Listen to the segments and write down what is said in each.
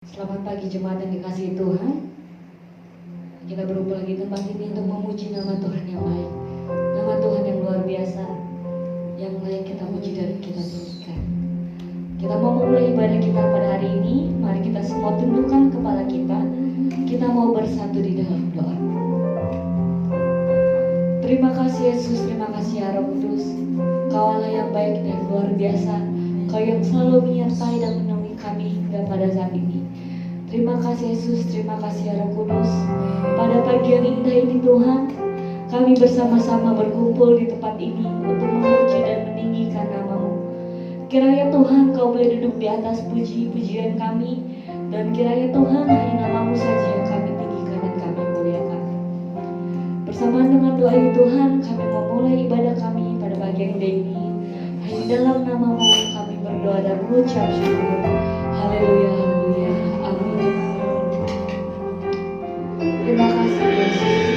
Selamat pagi jemaat yang dikasihi Tuhan. Kita berkumpul lagi di tempat ini untuk memuji nama Tuhan yang baik, nama Tuhan yang luar biasa, yang layak kita puji dan kita tinggikan. Kita mau memulai ibadah kita pada hari ini. Mari kita semua tundukkan kepala kita. Kita mau bersatu di dalam doa. Terima kasih Yesus, terima kasih ya Roh Kudus. Kau Allah yang baik dan luar biasa. Kau yang selalu menyertai dan menemani kami hingga pada saat ini. Terima kasih Yesus, terima kasih ya Roh Kudus. Pada pagi yang indah ini Tuhan, kami bersama-sama berkumpul di tempat ini untuk memuji dan meninggikan nama-Mu. Kiranya Tuhan Kau boleh duduk di atas puji-pujian kami, dan kiranya Tuhan hanya nama-Mu saja yang kami tinggikan dan kami muliakan. Bersamaan dengan doa ini Tuhan, kami memulai ibadah kami pada pagi yang indah ini. Hanya dalam nama-Mu kami berdoa dan mengucap syukur. Haleluya, haleluya, amin. Terima kasih Yesus.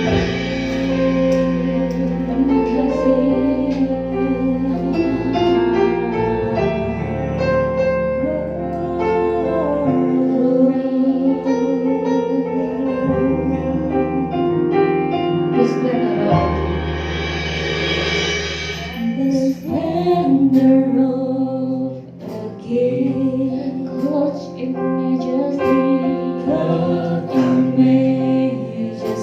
Terima kasih. The splendor of a king, clothed in majesty, clothed in majesty.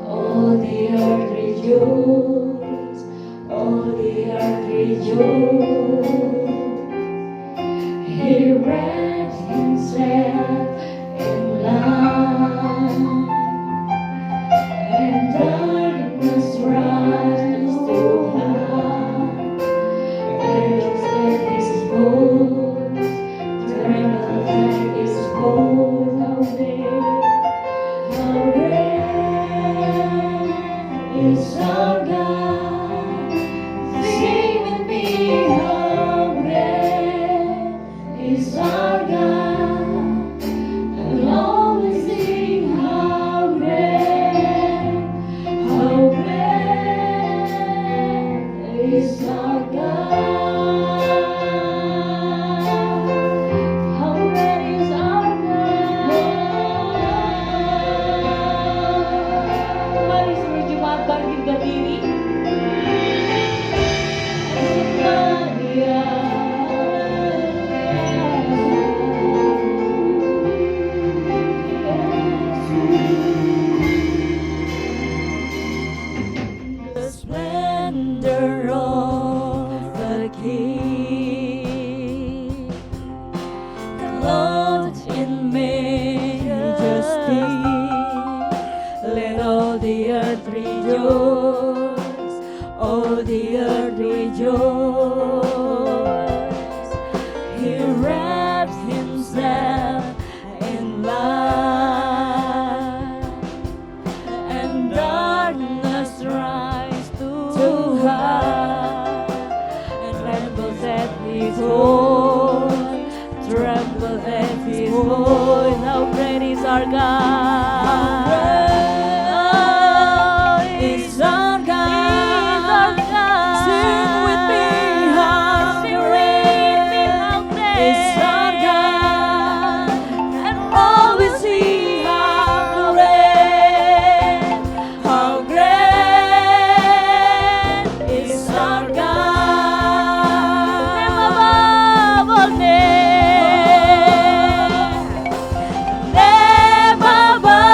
All the earth rejoice, all the earth rejoice. He wraps himself in light, and darkness rises to hide. Angels at his voice, tremble at his voice. How great is our God? Sing with me, how great is our God? And always sing, how great is our God? How great is our God? Mari seluruh jemaat bangkit berdiri. The splendor of the King, clothed in majesty, let all the earth rejoice, all the earth rejoice. He wraps himself in light, and darkness rise to hide, and trembles at his voice, trembles at his voice. How great is our God? Is our God? Sing with me, how great is our God? And always sing, how great is our God. Name above all names, name above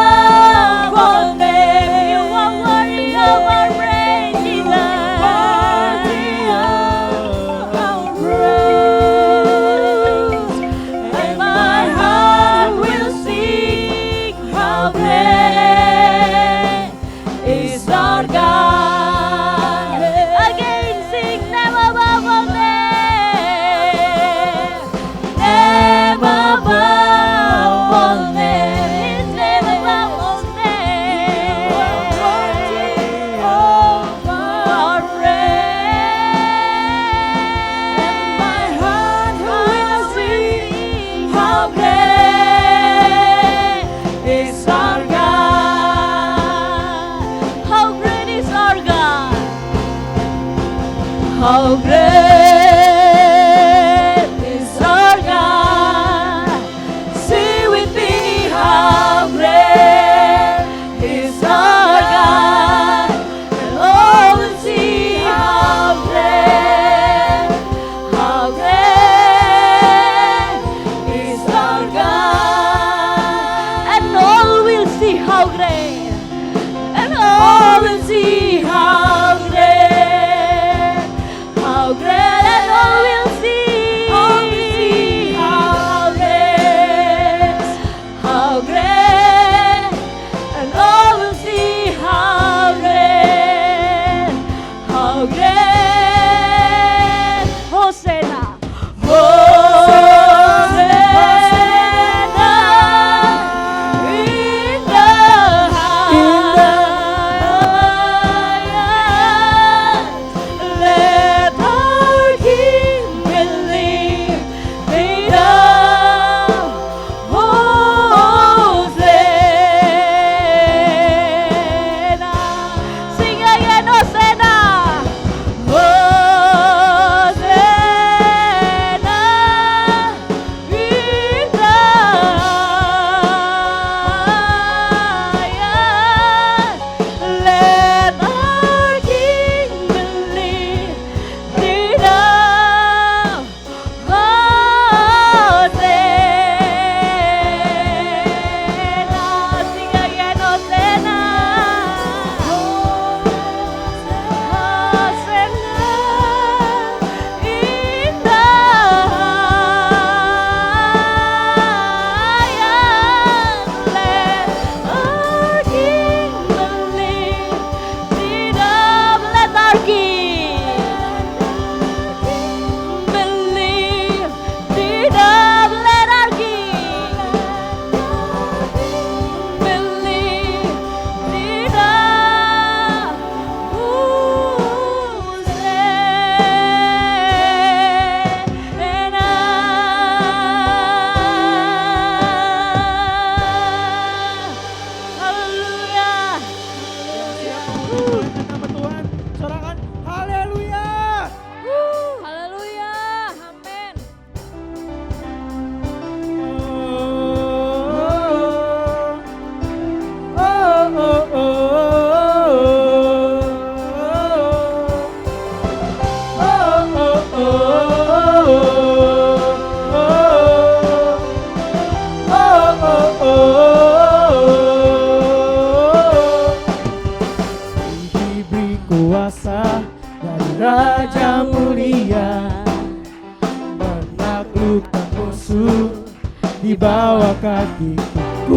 di bawah kakiku. Ku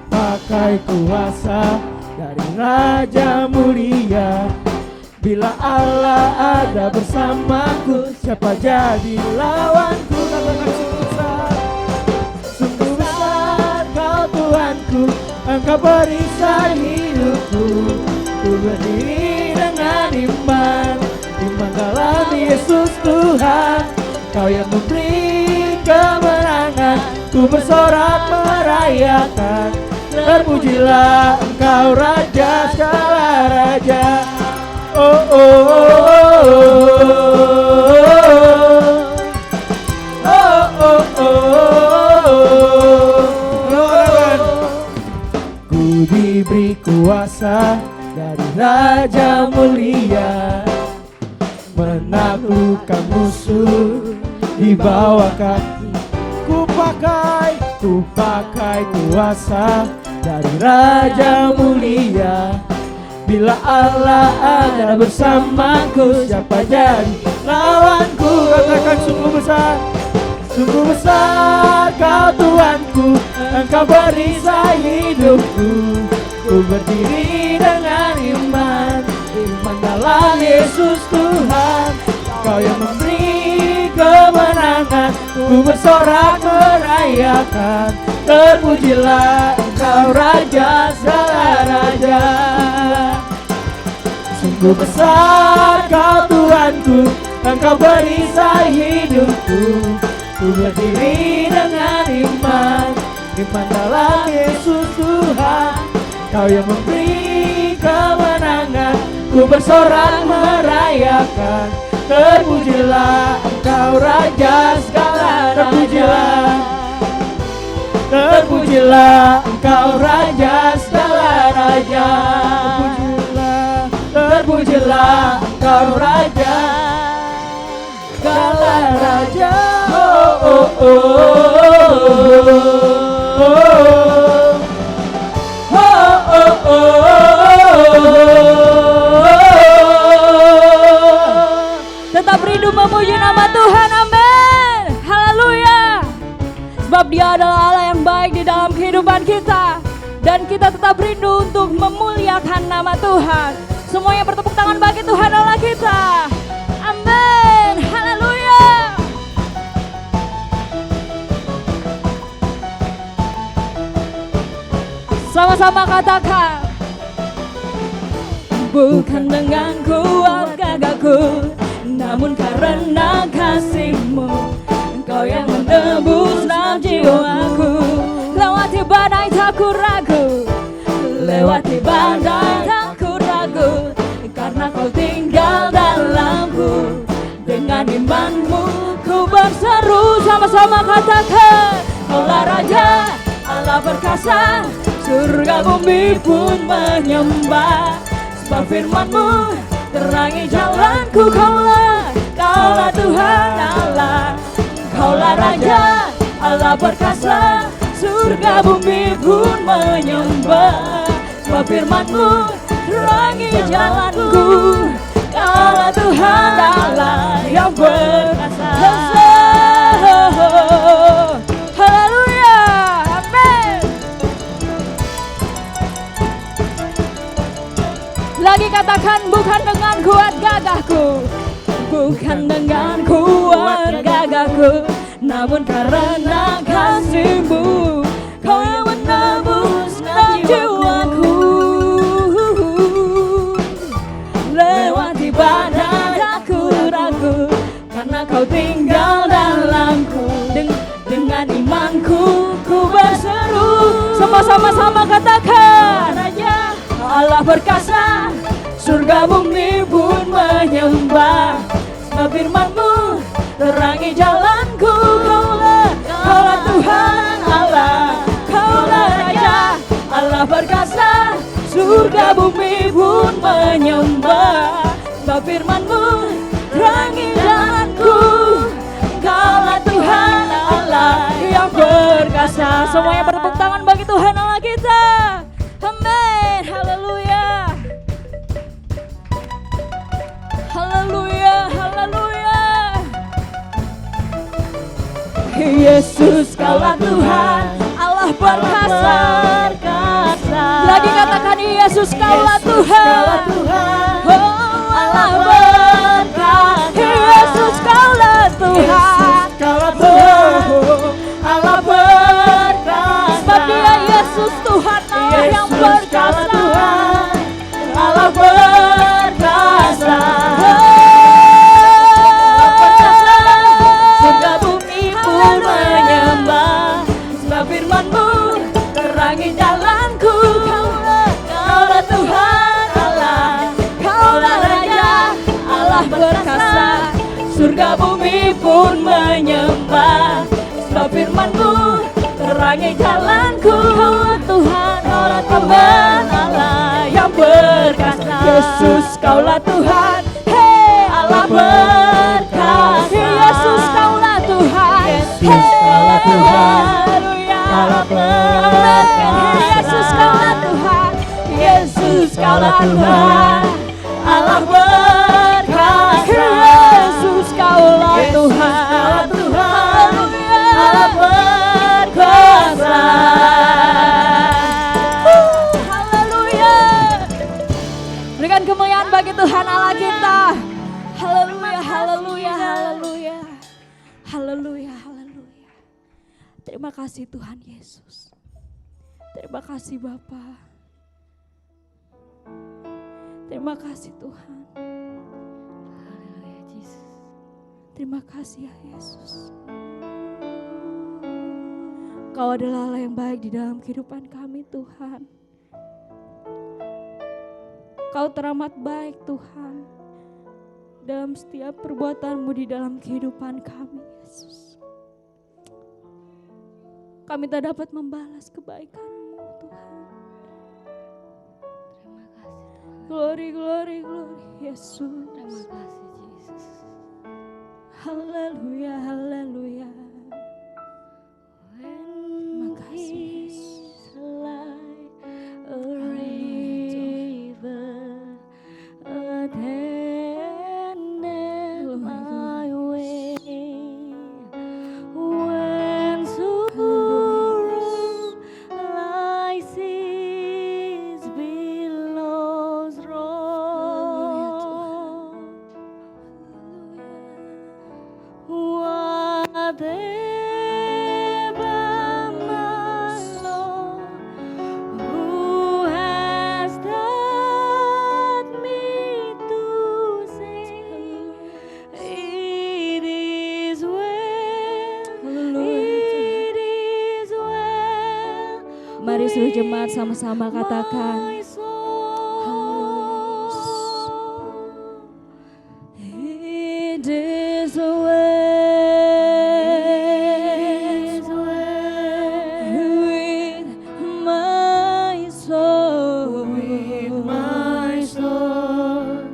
pakai kuasa dari Raja mulia. Bila Allah ada bersamaku, siapa jadi lawanku? Sungguh besar Kau Tuhanku, Engkau perisai hidupku. Ku berdiri dengan iman dalam Yesus Tuhan. Kau yang memberi kemenangan, ku bersorak merayakan. Terpujilah Engkau Raja segala raja. Oh oh oh oh oh oh oh. Ku diberi kuasa dari Raja mulia, menaklukkan musuh di bawah kaki. Ku pakai kuasa dari Raja mulia. Bila Allah ada bersamaku, siapa jadi lawanku? Katakan sungguh besar Kau Tuhanku, Engkau perisai hidupku. Ku berdiri dengan iman dalam Yesus Tuhan. Kau yang memberi kemenangan, ku bersorak merayakan. Terpujilah Engkau Raja segala raja. Sungguh besar Kau Tuhanku, Engkau perisai hidupku. Ku berdiri dengan iman dalam Yesus Tuhan. Kau yang memberi kemenangan, ku bersorak merayakan. Terpujilah Engkau Raja segala raja. Terpujilah Engkau Raja segala raja. Terpujilah Engkau Raja segala raja. Oh oh oh oh oh oh oh. Tetap rindu memuji nama Tuhan, amin. Haleluya. Sebab Dia adalah Allah yang baik di dalam kehidupan kita, dan kita tetap rindu untuk memuliakan nama Tuhan. Semuanya bertepuk tangan bagi Tuhan Allah kita. Amin. Haleluya. Sama-sama katakan. Bukan dengan kuat gagahku, namun karena kasih-Mu. Engkau yang menebus dalam jiwaku. Lewati badai tak ku ragu, lewati badai tak ku ragu, karena Kau tinggal dalamku. Dengan iman-Mu ku berseru. Sama-sama katakan. Kaulah Raja, Allah perkasa, surga bumi pun menyembah. Sebab firman-Mu terangi jalanku. Kaulah Tuhan Allah, Kaulah Raja, Allah perkasa, surga bumi pun menyembah. Sebab firman-Mu terangi jalanku. Kaulah Tuhan Allah yang perkasa. Haleluya, amin. Lagi katakan, bukan dengan kuat gagahku, bukan dengan kuat gagahku, namun karena kasih-Mu. Kau yang menebus dalam jiwaku. Lewati badai tak ku ragu, karena Kau tinggal dalamku. Dengan imanku ku berseru. Sama-sama katakan. Raja, Allah perkasa, surga bumi pun menyembah. Sebab firman-Mu terangi jalanku. Kaulah Tuhan Allah, Kaulah Raja, Allah perkasa, surga bumi pun menyembah. Sebab firman-Mu terangi jalanku. Kaulah Tuhan Allah yang perkasa. Semuanya bertepuk tangan bagi Tuhan Allah kita. Amin. Haleluya. Haleluya. Haleluya. Yesus Yesus kaulah Tuhan, Allah perkasa. Lagi katakan Yesus kaulah Tuhan, oh Allah berkasa. Yesus kaulah Tuhan, Allah berkasa. sebab Dia Yesus Tuhan Allah yang perkasa. Allah berkasa. Surga bumi pun menyembah, sebab firman-Mu terangi jalanku. Kaulah Tuhan Allah, Kaulah Raja, Allah perkasa. Surga bumi pun menyembah, sebab firman-Mu terangi jalanku. Kaulah Tuhan, Kaulah Tuhan Allah yang perkasa. Yesus kaulah Tuhan, hei Allah berkasa. Yesus kaulah Tuhan, Yesus kaulah Tuhan, haleluya. Allah berkasa. Yesus kaulah Tuhan, Yesus kaulah Tuhan, Allah berkasa. Yesus kaulah Tuhan, haleluya. Allah berkasa. Haleluya. Berikan kemuliaan bagi Tuhan Allah kita. Haleluya, haleluya, haleluya. Haleluya, haleluya. Terima kasih Tuhan Yesus. Terima kasih Bapa. Terima kasih Tuhan. Haleluya Yesus. Terima kasih ya Yesus. Kau adalah Allah yang baik di dalam kehidupan kami Tuhan. Kau teramat baik Tuhan dalam setiap perbuatan-Mu di dalam kehidupan kami Yesus. Kami tak dapat membalas kebaikan-Mu Tuhan. Terima kasih Tuhan. Glory, glory, glory Yesus. Terima kasih Yesus. Haleluya, haleluya. Terima kasih Yesus. Like a river attended my way. When sorrow like seas billows roll, whatever my Lord, who has taught me to sing, it is well, it is well. Mari seluruh jemaat sama-sama katakan. My soul, It is well with my soul. with my soul.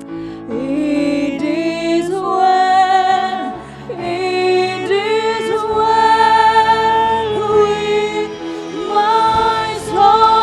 It is well. It is well with my soul.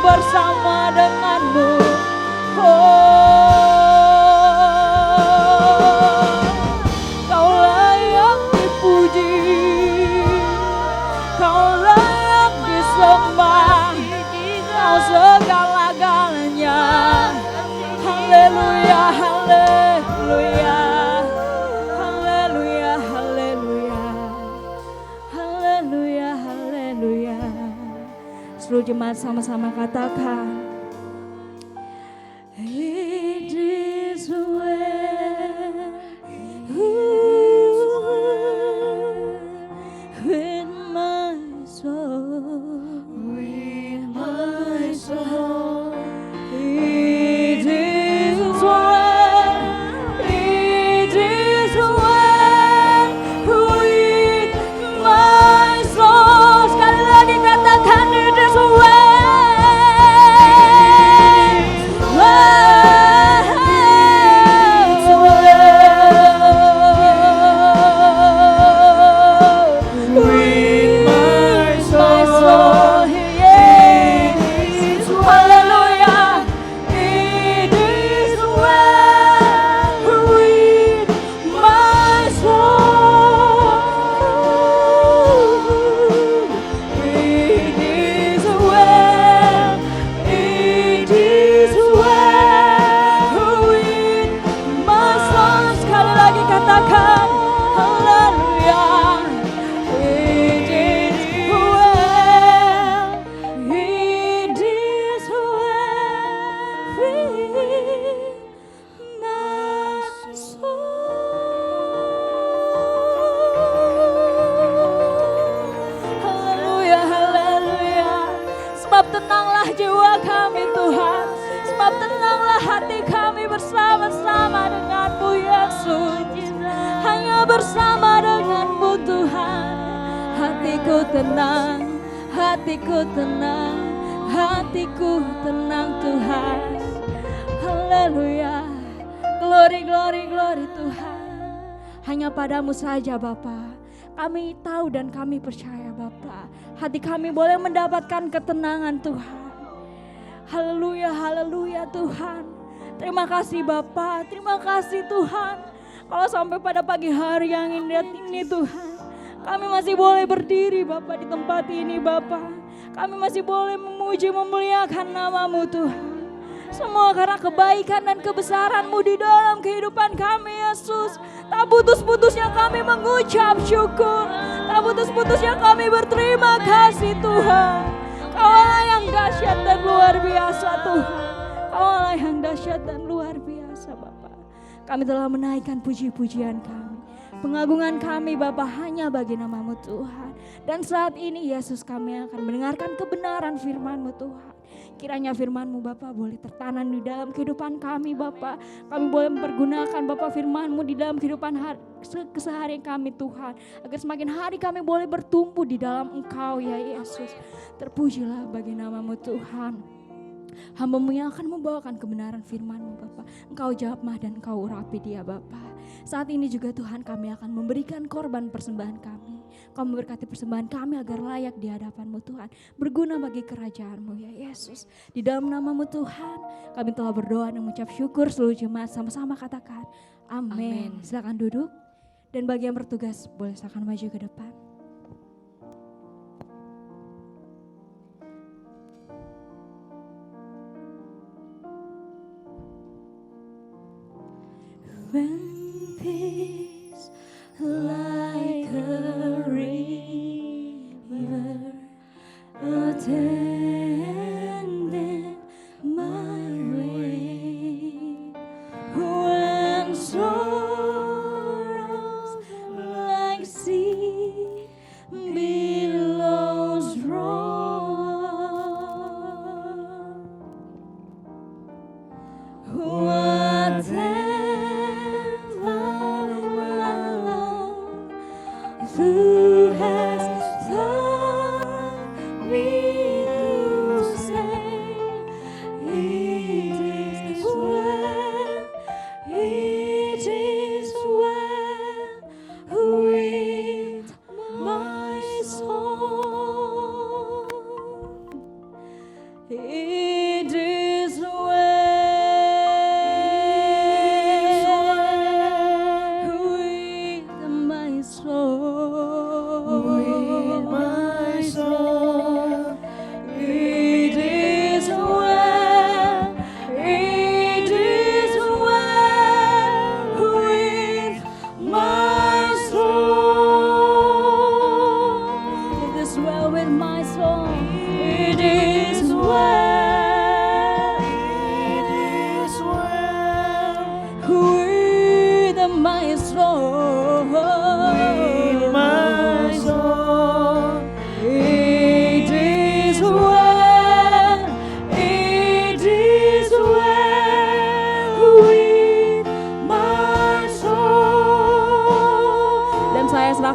bersama denganmu. Kau layak dipuji, Kau layak disembah, Kau segala-galanya. Haleluya, haleluya, haleluya, haleluya, haleluya, haleluya. Seluruh jemaat sama-sama katakan, it is well with my soul, with my soul. It is well, it is well with my soul. Sekali lagi katakan, it is well. Tenanglah jiwa kami Tuhan, sebab tenanglah hati kami bersama-sama denganmu Yesus. Hanya bersama denganmu Tuhan, hatiku tenang, hatiku tenang, hatiku tenang Tuhan. Haleluya, glory, glory, glory Tuhan. Hanya padamu saja Bapa kami tahu dan kami percaya Bapa, hati kami boleh mendapatkan ketenangan Tuhan. Haleluya, haleluya Tuhan. Terima kasih Bapa, terima kasih Tuhan. Kalau sampai pada pagi hari yang indah ini Tuhan, kami masih boleh berdiri Bapa di tempat ini Bapa. Kami masih boleh memuji memuliakan nama-Mu Tuhan. Semua karena kebaikan dan kebesaran-Mu di dalam kehidupan kami Yesus. Tak putus-putusnya kami mengucap syukur, tak putus-putusnya kami berterima kasih Tuhan. Kaulah yang dahsyat dan luar biasa Tuhan. Kaulah yang dahsyat dan luar biasa Bapa. Kami telah menaikkan puji-pujian kami, pengagungan kami Bapa hanya bagi nama-Mu Tuhan. Dan saat ini Yesus kami akan mendengarkan kebenaran firman-Mu Tuhan. Kiranya firman-Mu Bapa boleh tertanam di dalam kehidupan kami Bapa. Kami boleh mempergunakan Bapa firman-Mu di dalam kehidupan keseharian kami Tuhan. Agar semakin hari kami boleh bertumbuh di dalam Engkau ya Yesus. Terpujilah bagi nama-Mu Tuhan. Hamba-Mu yang akan membawakan kebenaran firman-Mu Bapa. Engkau jamah dan Engkau urapi dia Bapa. Saat ini juga Tuhan kami akan memberikan korban persembahan kami. Kau memberkati persembahan kami agar layak di hadapan-Mu Tuhan. Berguna bagi kerajaan-Mu ya Yesus. Di dalam nama-Mu Tuhan kami telah berdoa dan mengucap syukur. Seluruh jemaat sama-sama katakan amin. Silakan duduk. Dan bagi yang bertugas boleh silakan maju ke depan. When peace like a river attended my way, when sorrows like sea billows roar, who has taught me to say, it is well with my soul.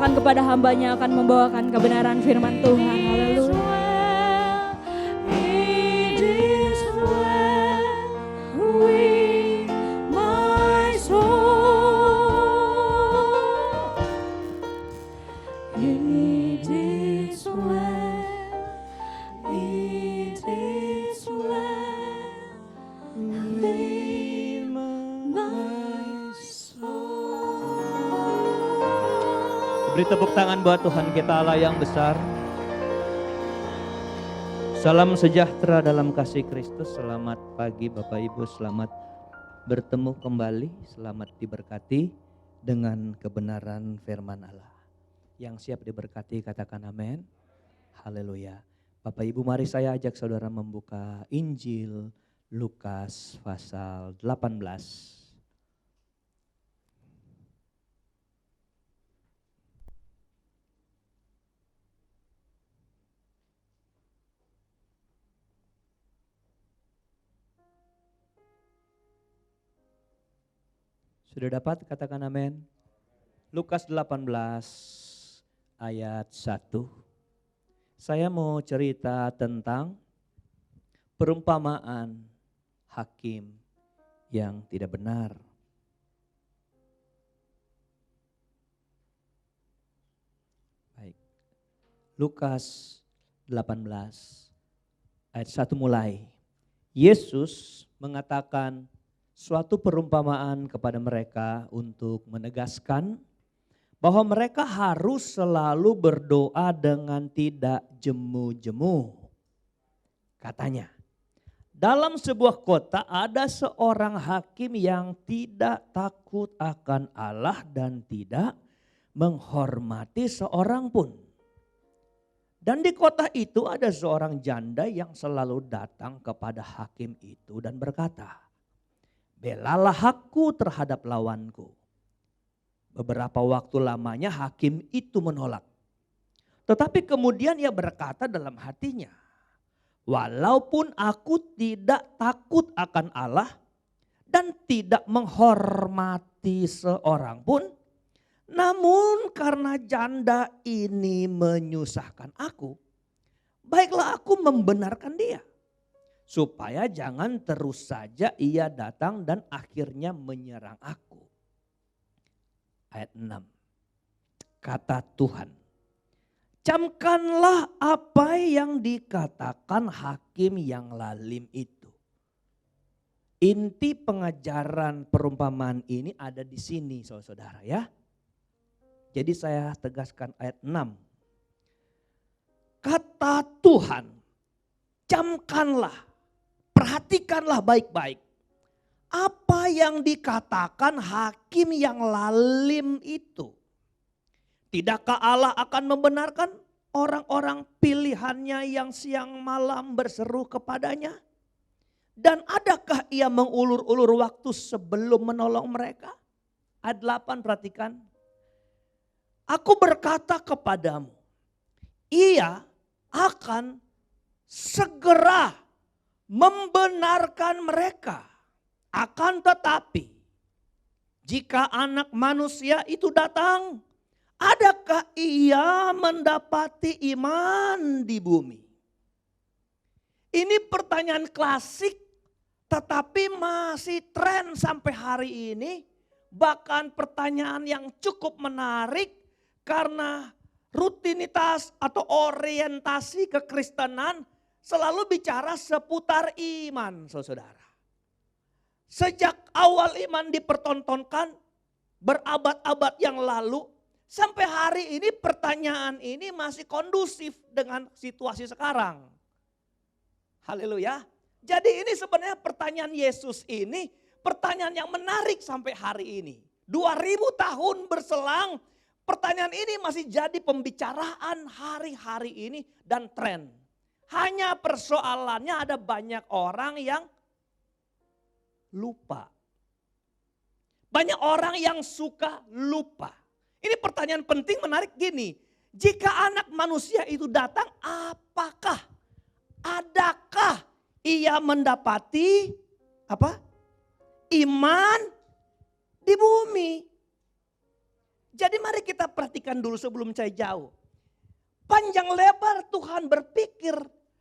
menyerahkan kepada hambanya akan membawakan kebenaran firman Tuhan. Haleluya. It is well with my soul. It is well. It is well with my soul. Beri tepuk tangan buat Tuhan kita Allah yang besar. Salam sejahtera dalam kasih Kristus. Selamat pagi Bapak Ibu, selamat bertemu kembali, selamat diberkati dengan kebenaran firman Allah. Yang siap diberkati katakan amin. Haleluya. Bapak Ibu, mari saya ajak saudara membuka Injil Lukas pasal 18. Sudah dapat katakan amin. Lukas 18 ayat 1. Saya mau cerita tentang perumpamaan hakim yang tidak benar. Baik. Lukas 18 ayat 1 mulai. Yesus mengatakan suatu perumpamaan kepada mereka untuk menegaskan bahwa mereka harus selalu berdoa dengan tidak jemu-jemu. Katanya, dalam sebuah kota ada seorang hakim yang tidak takut akan Allah dan tidak menghormati seorang pun. Dan di kota itu ada seorang janda yang selalu datang kepada hakim itu dan berkata, belalah aku terhadap lawanku. Beberapa waktu lamanya hakim itu menolak. Tetapi kemudian ia berkata dalam hatinya, walaupun aku tidak takut akan Allah dan tidak menghormati seorang pun, namun karena janda ini menyusahkan aku, baiklah aku membenarkan dia. Supaya jangan terus saja ia datang dan akhirnya menyerang aku. Ayat 6. Kata Tuhan, camkanlah apa yang dikatakan hakim yang lalim itu. Inti pengajaran perumpamaan ini ada di sini saudara-saudara ya. Jadi saya tegaskan ayat 6. Kata Tuhan, camkanlah. Perhatikanlah baik-baik. Apa yang dikatakan hakim yang lalim itu. Tidakkah Allah akan membenarkan orang-orang pilihannya yang siang malam berseru kepadanya? Dan adakah ia mengulur-ulur waktu sebelum menolong mereka? Ayat 8 perhatikan. Aku berkata kepadamu, ia akan segera membenarkan mereka. Akan tetapi jika anak manusia itu datang, adakah ia mendapati iman di bumi? Ini pertanyaan klasik tetapi masih tren sampai hari ini. Bahkan pertanyaan yang cukup menarik karena rutinitas atau orientasi kekristenan selalu bicara seputar iman, saudara. Sejak awal iman dipertontonkan berabad-abad yang lalu, sampai hari ini pertanyaan ini masih kondusif dengan situasi sekarang. Haleluya. Jadi ini sebenarnya pertanyaan Yesus ini, pertanyaan yang menarik sampai hari ini. 2000 tahun berselang, pertanyaan ini masih jadi pembicaraan hari-hari ini dan tren. Hanya persoalannya ada banyak orang yang lupa. Banyak orang yang suka lupa. Ini pertanyaan penting menarik gini. Jika anak manusia itu datang, adakah ia mendapati iman di bumi? Jadi mari kita perhatikan dulu sebelum saya jauh. Panjang lebar Tuhan berpikir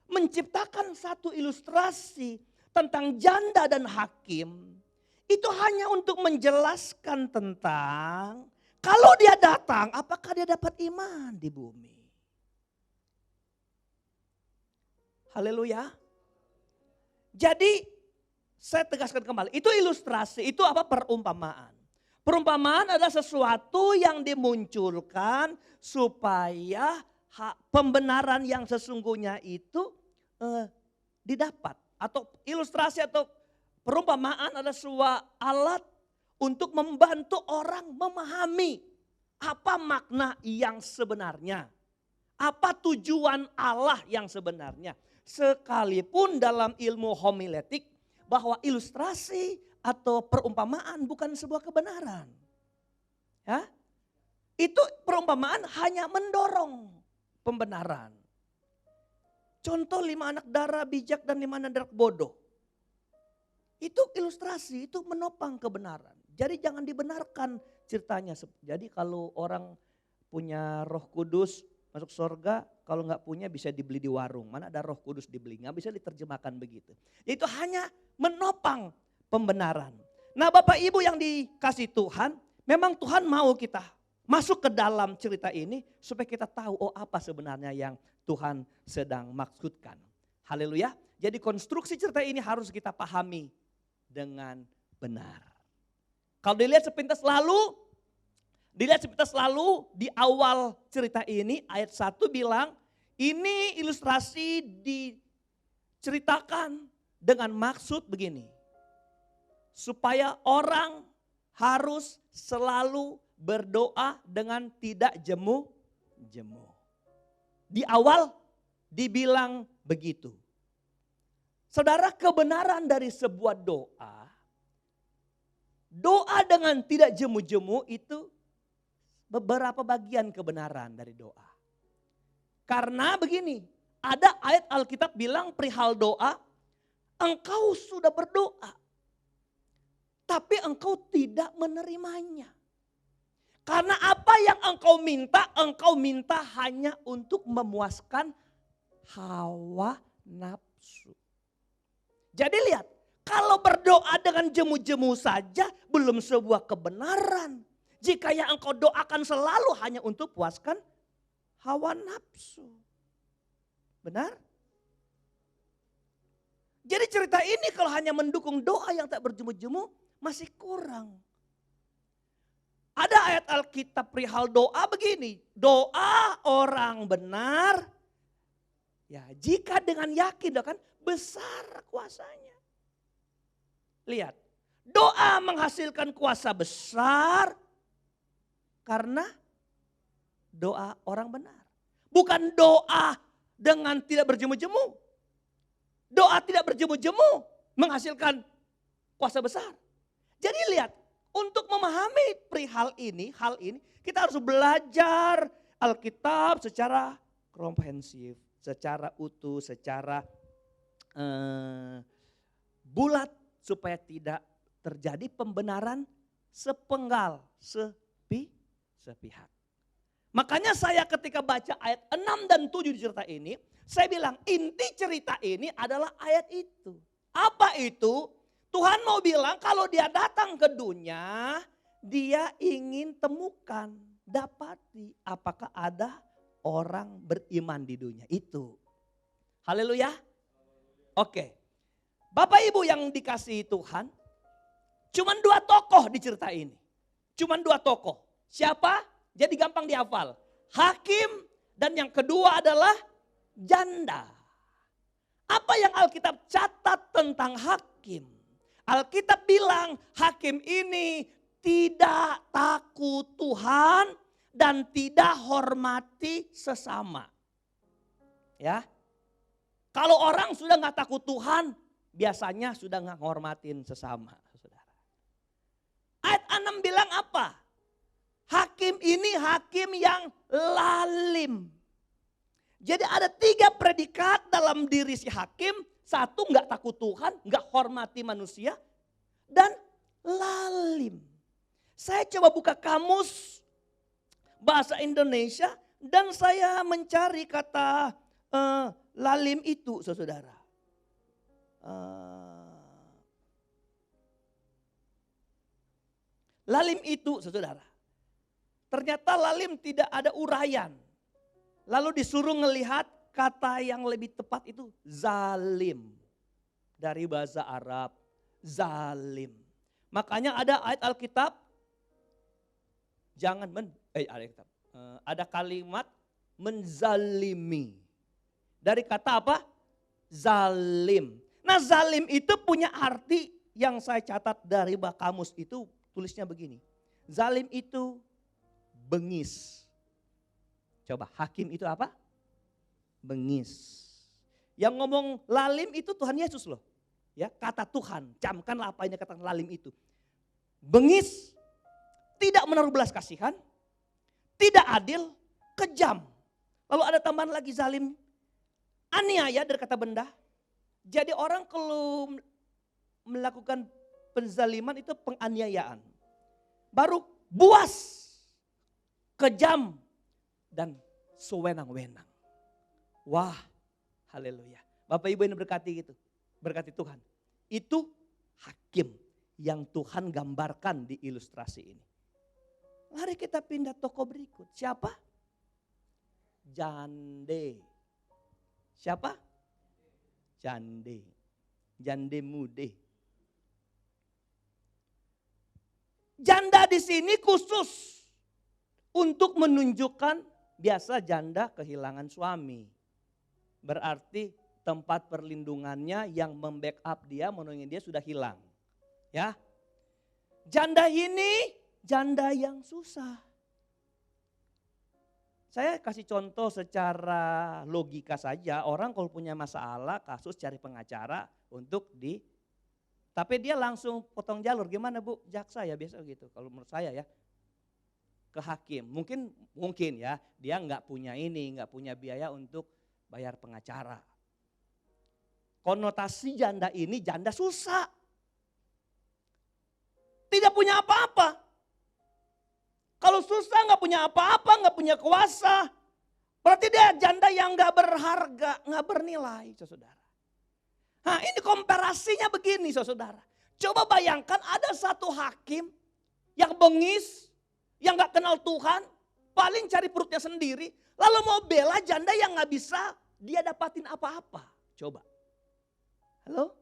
menciptakan satu ilustrasi tentang janda dan hakim. Itu hanya untuk menjelaskan tentang kalau dia datang apakah dia dapat iman di bumi. Haleluya. Jadi saya tegaskan kembali, itu ilustrasi, itu apa? Perumpamaan. Perumpamaan adalah sesuatu yang dimunculkan supaya pembenaran yang sesungguhnya itu didapat. Atau ilustrasi atau perumpamaan adalah sebuah alat untuk membantu orang memahami apa makna yang sebenarnya. Apa tujuan Allah yang sebenarnya. Sekalipun dalam ilmu homiletik bahwa ilustrasi atau perumpamaan bukan sebuah kebenaran. Ya. Itu perumpamaan hanya mendorong pembenaran. Contoh 5 anak dara bijak dan 5 anak dara bodoh. Itu ilustrasi, itu menopang kebenaran. Jadi jangan dibenarkan ceritanya. Jadi kalau orang punya Roh Kudus masuk surga, kalau nggak punya bisa dibeli di warung. Mana ada Roh Kudus dibeli, nggak bisa diterjemahkan begitu. Itu hanya menopang pembenaran. Nah Bapak Ibu yang dikasih Tuhan, memang Tuhan mau kita masuk ke dalam cerita ini supaya kita tahu apa sebenarnya yang Tuhan sedang maksudkan. Haleluya. Jadi konstruksi cerita ini harus kita pahami dengan benar. Kalau dilihat sepintas lalu di awal cerita ini ayat 1 bilang ini ilustrasi diceritakan dengan maksud begini. Supaya orang harus selalu berdoa dengan tidak jemu-jemu. Di awal dibilang begitu. Saudara, kebenaran dari sebuah doa dengan tidak jemu-jemu itu beberapa bagian kebenaran dari doa. Karena begini, ada ayat Alkitab bilang perihal doa, engkau sudah berdoa. Tapi engkau tidak menerimanya. Karena apa yang engkau minta hanya untuk memuaskan hawa nafsu. Jadi lihat, kalau berdoa dengan jemu-jemu saja belum sebuah kebenaran. Jika yang engkau doakan selalu hanya untuk puaskan hawa nafsu. Benar? Jadi cerita ini kalau hanya mendukung doa yang tak berjemu-jemu, masih kurang. Ada ayat Alkitab perihal doa begini. Doa orang benar. Ya, jika dengan yakin kan besar kuasanya. Lihat. Doa menghasilkan kuasa besar. Karena doa orang benar. Bukan doa dengan tidak berjemu-jemu. Doa tidak berjemu-jemu menghasilkan kuasa besar. Jadi lihat, untuk memahami perihal ini, hal ini, kita harus belajar Alkitab secara komprehensif, secara utuh, secara bulat supaya tidak terjadi pembenaran sepenggal, sepihak. Makanya saya ketika baca ayat 6 dan 7 di cerita ini, saya bilang inti cerita ini adalah ayat itu. Apa itu? Tuhan mau bilang kalau dia datang ke dunia, dia ingin temukan, dapati apakah ada orang beriman di dunia itu. Haleluya. Oke. Bapak Ibu yang dikasihi Tuhan, cuman 2 tokoh di cerita ini. Cuman 2 tokoh. Siapa? Jadi gampang dihafal. Hakim dan yang kedua adalah janda. Apa yang Alkitab catat tentang hakim? Alkitab bilang hakim ini tidak takut Tuhan dan tidak hormati sesama. Ya, kalau orang sudah nggak takut Tuhan, biasanya sudah nggak hormatin sesama, saudara. Ayat 6 bilang apa? Hakim ini hakim yang lalim. Jadi ada 3 predikat dalam diri si hakim. 1, nggak takut Tuhan, nggak hormati manusia, dan lalim. Saya coba buka kamus bahasa Indonesia dan saya mencari kata lalim itu, saudara. Lalim itu, saudara. Ternyata lalim tidak ada uraian. Lalu disuruh ngelihat kata yang lebih tepat itu zalim. Dari bahasa Arab, zalim. Makanya ada ayat Alkitab, ada kalimat menzalimi. Dari kata apa? Zalim. Nah, zalim itu punya arti yang saya catat dari kamus itu, tulisnya begini. Zalim itu bengis. Coba, hakim itu apa? Bengis. Yang ngomong lalim itu Tuhan Yesus loh. Ya, kata Tuhan, camkanlah apa ini kata lalim itu. Bengis, tidak menaruh belas kasihan, tidak adil, kejam. Lalu ada tambahan lagi zalim, aniaya dari kata benda. Jadi orang kalau melakukan penzaliman itu penganiayaan. Baru buas, kejam, dan sewenang-wenang. Wah, haleluya. Bapak Ibu ini berkati gitu. Berkati Tuhan. Itu hakim yang Tuhan gambarkan di ilustrasi ini. Mari kita pindah tokoh berikut. Siapa? Jande. Siapa? Jande. Jande mude. Janda di sini khusus untuk menunjukkan biasa janda kehilangan suami. Berarti tempat perlindungannya yang membackup dia, menolongin dia sudah hilang. Ya. Janda ini janda yang susah. Saya kasih contoh secara logika saja, orang kalau punya masalah, kasus cari pengacara untuk tapi dia langsung potong jalur, gimana Bu? Jaksa ya biasa gitu, kalau menurut saya ya. Ke hakim, mungkin ya, dia nggak punya nggak punya biaya untuk bayar pengacara. Konotasi janda ini janda susah. Tidak punya apa-apa. Kalau susah nggak punya apa-apa, nggak punya kuasa. Berarti dia janda yang nggak berharga, nggak bernilai, saudara. Nah, ini komparasinya begini, saudara. Coba bayangkan ada satu hakim yang bengis, yang nggak kenal Tuhan, paling cari perutnya sendiri, lalu mau bela janda yang nggak bisa dia dapatin apa-apa. Coba. Halo?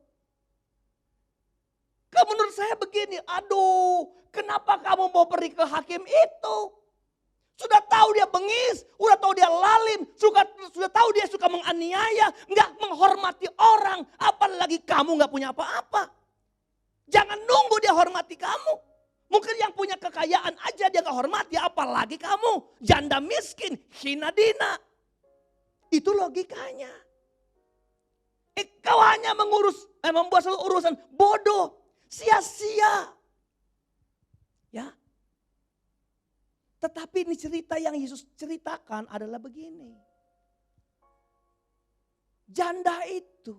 Kamu menurut saya begini, aduh, kenapa kamu mau pergi ke hakim itu? Sudah tahu dia bengis, sudah tahu dia lalim, sudah tahu dia suka menganiaya, nggak menghormati orang, apalagi kamu nggak punya apa-apa. Jangan nunggu dia hormati kamu. Mungkin yang punya kekayaan aja dia nggak hormati, apalagi kamu janda miskin, hina dina. Itu logikanya. Kau hanya membuat satu urusan bodoh, sia-sia. Ya. Tetapi ini cerita yang Yesus ceritakan adalah begini. Janda itu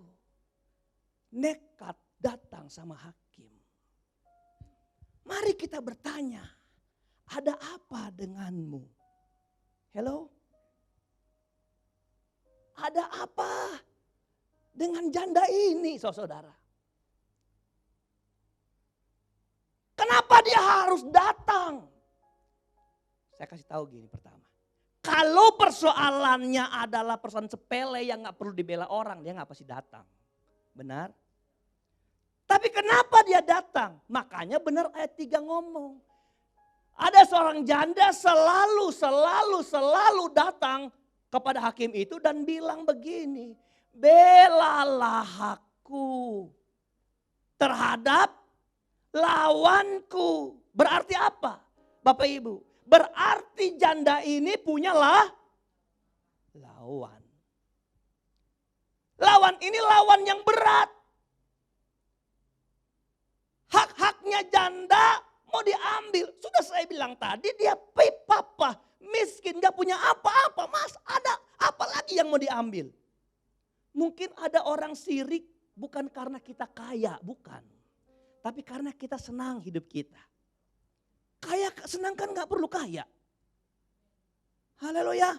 nekat datang sama hakim. Mari kita bertanya, ada apa denganmu? Hello? Ada apa dengan janda ini, saudara? Kenapa dia harus datang? Saya kasih tahu gini pertama. Kalau persoalannya adalah persoalan sepele yang gak perlu dibela orang, dia gak pasti datang. Benar? Tapi kenapa dia datang? Makanya benar ayat 3 ngomong. Ada seorang janda selalu datang kepada hakim itu dan bilang begini. Belalah aku terhadap lawanku. Berarti apa? Bapak Ibu, berarti janda ini punyalah lawan. Lawan ini lawan yang berat. Hak-haknya janda mau diambil. Sudah saya bilang tadi dia papa, miskin, gak punya apa-apa. Mas ada apa lagi yang mau diambil? Mungkin ada orang sirik bukan karena kita kaya, bukan. Tapi karena kita senang hidup kita. Kaya senang kan gak perlu kaya. Haleluya.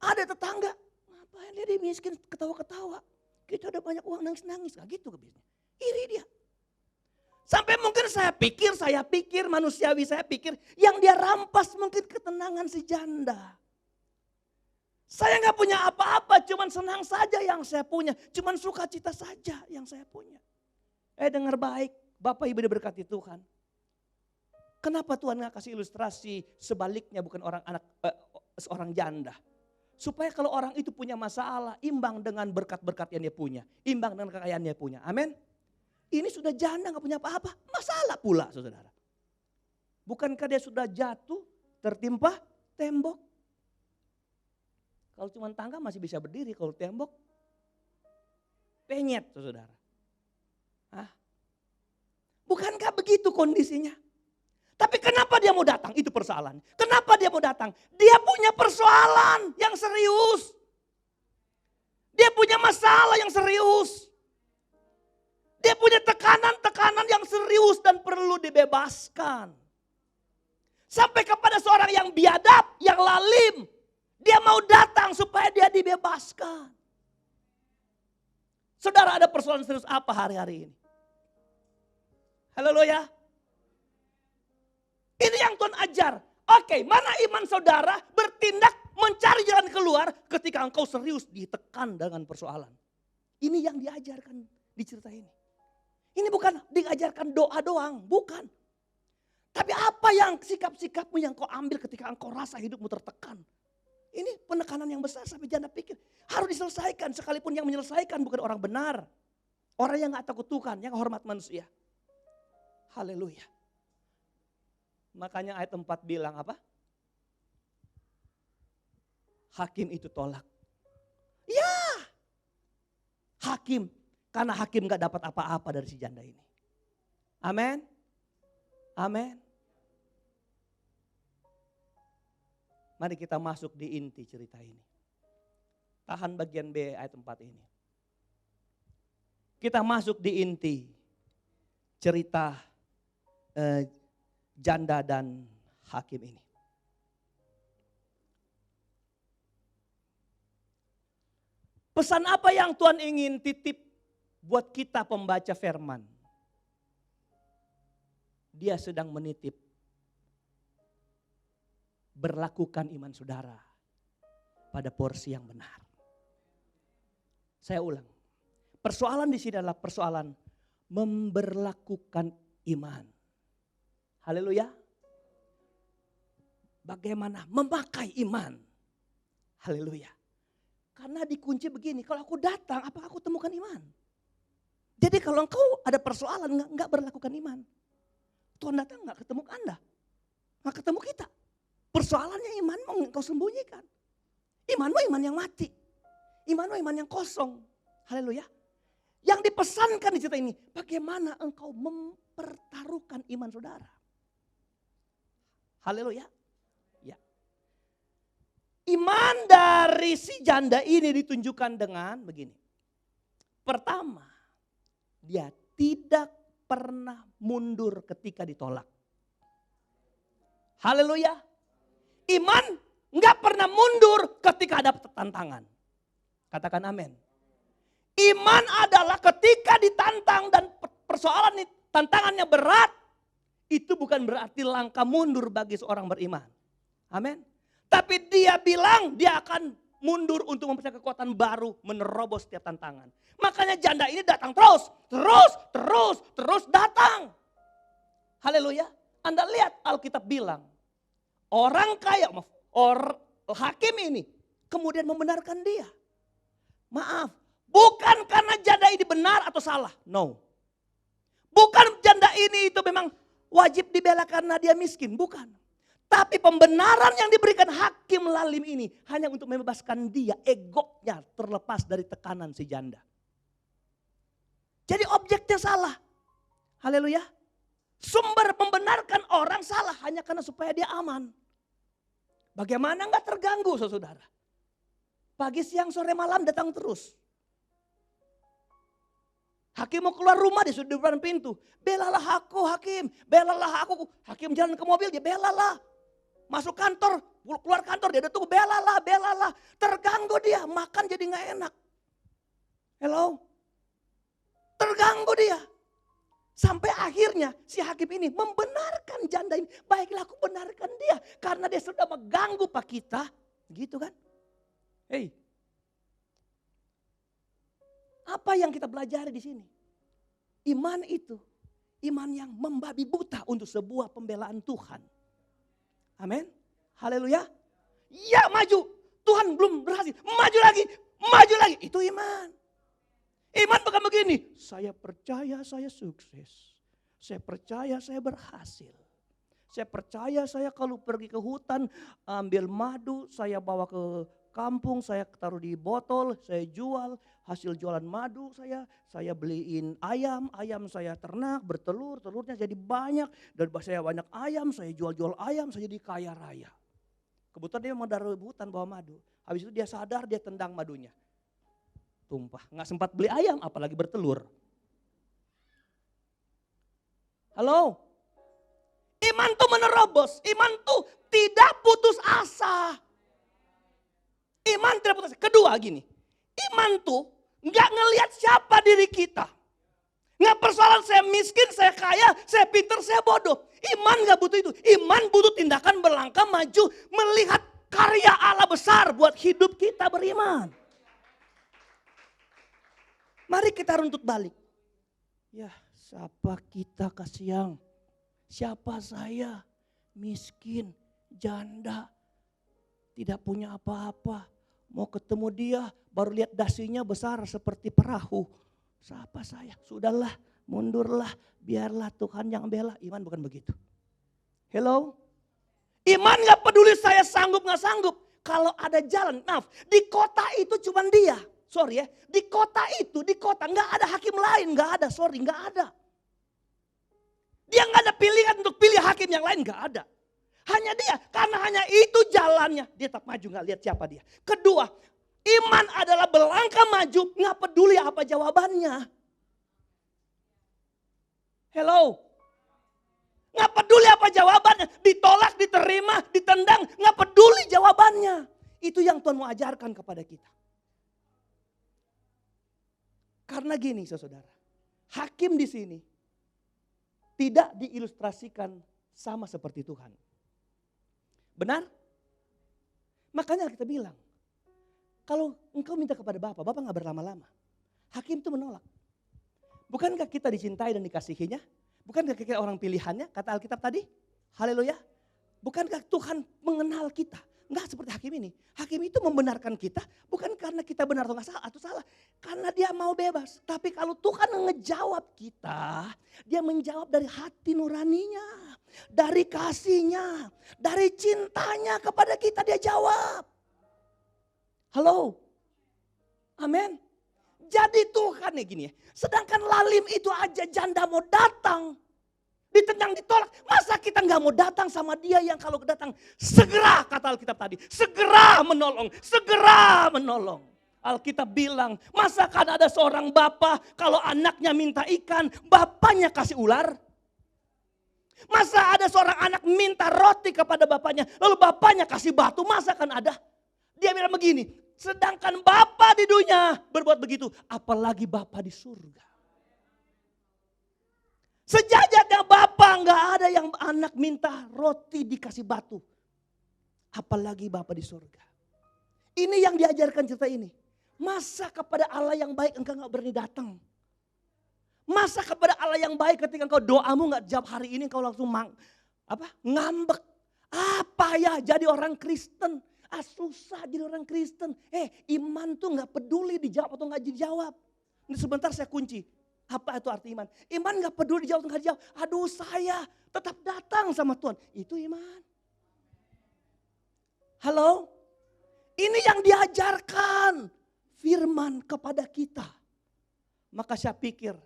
Ada tetangga, ngapain dia miskin ketawa-ketawa. Kita udah banyak uang nangis-nangis. Gak gitu kebiasaan. Iri dia. Sampai mungkin saya pikir manusiawi saya pikir yang dia rampas mungkin ketenangan si janda. Saya gak punya apa-apa, cuman senang saja yang saya punya. Cuman sukacita saja yang saya punya. Dengar baik, Bapak Ibu diberkati Tuhan. Kenapa Tuhan gak kasih ilustrasi sebaliknya bukan seorang janda? Supaya kalau orang itu punya masalah, imbang dengan berkat-berkat yang dia punya. Imbang dengan kekayaan dia punya. Amin. Ini sudah janda gak punya apa-apa, masalah pula saudara. Bukankah dia sudah jatuh, tertimpa tembok? Kalau cuma tangga masih bisa berdiri, kalau tembok penyet saudara. Bukankah begitu kondisinya? Tapi kenapa dia mau datang? Itu persoalan. Kenapa dia mau datang? Dia punya persoalan yang serius. Dia punya masalah yang serius. Dia punya tekanan-tekanan yang serius dan perlu dibebaskan. Sampai kepada seorang yang biadab, yang lalim. Dia mau datang supaya dia dibebaskan. Saudara, ada persoalan serius apa hari-hari ini? Haleluya. Ini yang Tuhan ajar. Oke, mana iman saudara bertindak mencari jalan keluar ketika engkau serius ditekan dengan persoalan. Ini yang diajarkan di cerita ini. Ini bukan diajarkan doa doang, bukan. Tapi apa yang sikap-sikapmu yang kau ambil ketika engkau rasa hidupmu tertekan. Ini penekanan yang besar sampai janda pikir harus diselesaikan, sekalipun yang menyelesaikan bukan orang benar. Orang yang gak takut Tuhan, yang hormat manusia. Haleluya. Makanya ayat 4 bilang apa? Hakim itu tolak. Ya. Hakim. Karena hakim gak dapat apa-apa dari si janda ini. Amin. Amin. Mari kita masuk di inti cerita ini. Tahan bagian B ayat 4 ini. Kita masuk di inti cerita janda dan hakim ini. Pesan apa yang Tuhan ingin titip buat kita pembaca firman? Dia sedang menitip berlakukan iman saudara pada porsi yang benar. Saya ulang. Persoalan di sini adalah persoalan memberlakukan iman. Haleluya. Bagaimana memakai iman. Haleluya. Karena dikunci begini, kalau aku datang apakah aku temukan iman? Jadi kalau engkau ada persoalan enggak berlakukan iman. Tuhan datang enggak ketemu Anda. Enggak ketemu kita. Persoalannya iman mau engkau sembunyikan. Imanmu iman yang mati. Imanmu iman yang kosong. Haleluya. Yang dipesankan di cerita ini, bagaimana engkau mempertaruhkan iman saudara. Haleluya. Ya. Iman dari si janda ini ditunjukkan dengan begini. Pertama, dia tidak pernah mundur ketika ditolak. Haleluya. Iman nggak pernah mundur ketika ada tantangan. Katakan amin. Iman adalah ketika ditantang dan persoalan tantangannya berat. Itu bukan berarti langkah mundur bagi seorang beriman. Amin. Tapi dia bilang dia akan mundur untuk mempercayai kekuatan baru menerobos setiap tantangan. Makanya janda ini datang terus datang. Haleluya. Anda lihat Alkitab bilang. Orang kaya, hakim ini kemudian membenarkan dia. Maaf, bukan karena janda ini benar atau salah. No. Bukan janda ini itu memang wajib dibela karena dia miskin. Bukan. Tapi pembenaran yang diberikan hakim lalim ini hanya untuk membebaskan dia. Egonya terlepas dari tekanan si janda. Jadi objeknya salah. Haleluya. Sumber membenarkan orang salah hanya karena supaya dia aman. Bagaimana enggak terganggu saudara? Pagi, siang, sore, malam datang terus. Hakim mau keluar rumah dia sudah di depan pintu. Belalah aku hakim, belalah aku. Hakim jalan ke mobil dia belalah. Masuk kantor, keluar kantor dia tunggu belalah. Terganggu dia, makan jadi gak enak. Hello? Terganggu dia. Sampai akhirnya si hakim ini membenarkan janda ini. Baiklah aku benarkan dia. Karena dia sudah mengganggu pak kita. Gitu kan. Hei. Apa yang kita pelajari di sini? Iman itu. Iman yang membabi buta untuk sebuah pembelaan Tuhan. Amin. Haleluya. Ya maju. Tuhan belum berhasil. Maju lagi. Itu iman. Iman bukan begini, saya percaya saya sukses. Saya percaya saya berhasil. Saya percaya saya kalau pergi ke hutan ambil madu, saya bawa ke kampung, saya taruh di botol, saya jual. Hasil jualan madu saya beliin ayam saya ternak, bertelur, telurnya jadi banyak. Dan saya banyak ayam, saya jual ayam, saya jadi kaya raya. Kebetulan dia memang dari hutan bawa madu. Habis itu dia sadar, dia tendang madunya. Tumpah, nggak sempat beli ayam apalagi bertelur. Halo? Iman tuh menerobos, iman tuh tidak putus asa. Iman tidak putus asa. Kedua gini, iman tuh nggak ngelihat siapa diri kita. Nggak persoalan saya miskin, saya kaya, saya pintar, saya bodoh. Iman nggak butuh itu. Iman butuh tindakan berlangkah maju melihat karya Allah besar buat hidup kita beriman. Mari kita runtut balik. Ya, siapa kita kasihan? Siapa saya? Miskin, janda, tidak punya apa-apa. Mau ketemu dia, baru lihat dasinya besar seperti perahu. Siapa saya? Sudahlah, mundurlah, biarlah Tuhan yang bela. Iman bukan begitu. Hello? Iman gak peduli saya sanggup gak sanggup. Kalau ada jalan, maaf, di kota itu cuma dia. Sorry ya, di kota nggak ada hakim lain, nggak ada, nggak ada. Dia nggak ada pilihan untuk pilih hakim yang lain, nggak ada. Hanya dia, karena hanya itu jalannya, dia tetap maju, nggak lihat siapa dia. Kedua, iman adalah berlangkah maju, nggak peduli apa jawabannya. Hello, nggak peduli apa jawabannya, ditolak, diterima, ditendang, nggak peduli jawabannya. Itu yang Tuhan mau ajarkan kepada kita. Karena gini saudara, hakim di sini tidak diilustrasikan sama seperti Tuhan. Benar? Makanya kita bilang, kalau engkau minta kepada Bapa, Bapa gak berlama-lama. Hakim itu menolak. Bukankah kita dicintai dan dikasihinya? Bukankah kita orang pilihannya, kata Alkitab tadi? Haleluya. Bukankah Tuhan mengenal kita? Enggak seperti hakim ini. Hakim itu membenarkan kita bukan karena kita benar atau salah. Karena dia mau bebas. Tapi kalau Tuhan ngejawab kita, dia menjawab dari hati nuraninya. Dari kasihnya, dari cintanya kepada kita dia jawab. Halo? Amin. Jadi Tuhan nih gini ya. Sedangkan lalim itu aja janda mau datang. Ditendang, ditolak. Masa kita nggak mau datang sama dia yang kalau datang segera, kata Alkitab tadi. Segera menolong, segera menolong. Alkitab bilang, masa kan ada seorang bapak kalau anaknya minta ikan, bapaknya kasih ular? Masa ada seorang anak minta roti kepada bapaknya, lalu bapaknya kasih batu? Masa kan ada? Dia bilang begini, sedangkan bapak di dunia berbuat begitu, apalagi bapak di surga. Sejajatnya Bapak nggak ada yang anak minta roti dikasih batu. Apalagi Bapak di surga. Ini yang diajarkan cerita ini. Masa kepada Allah yang baik engkau nggak berani datang? Masa kepada Allah yang baik ketika engkau doamu nggak jawab hari ini engkau langsung ngambek. Apa ya jadi orang Kristen? Susah jadi orang Kristen. Iman tuh nggak peduli dijawab atau nggak dijawab. Ini sebentar saya kunci. Apa itu arti iman? Iman gak peduli dijawab atau gak dijawab. Aduh saya tetap datang sama Tuhan. Itu iman. Halo? Ini yang diajarkan firman kepada kita. Maka saya pikir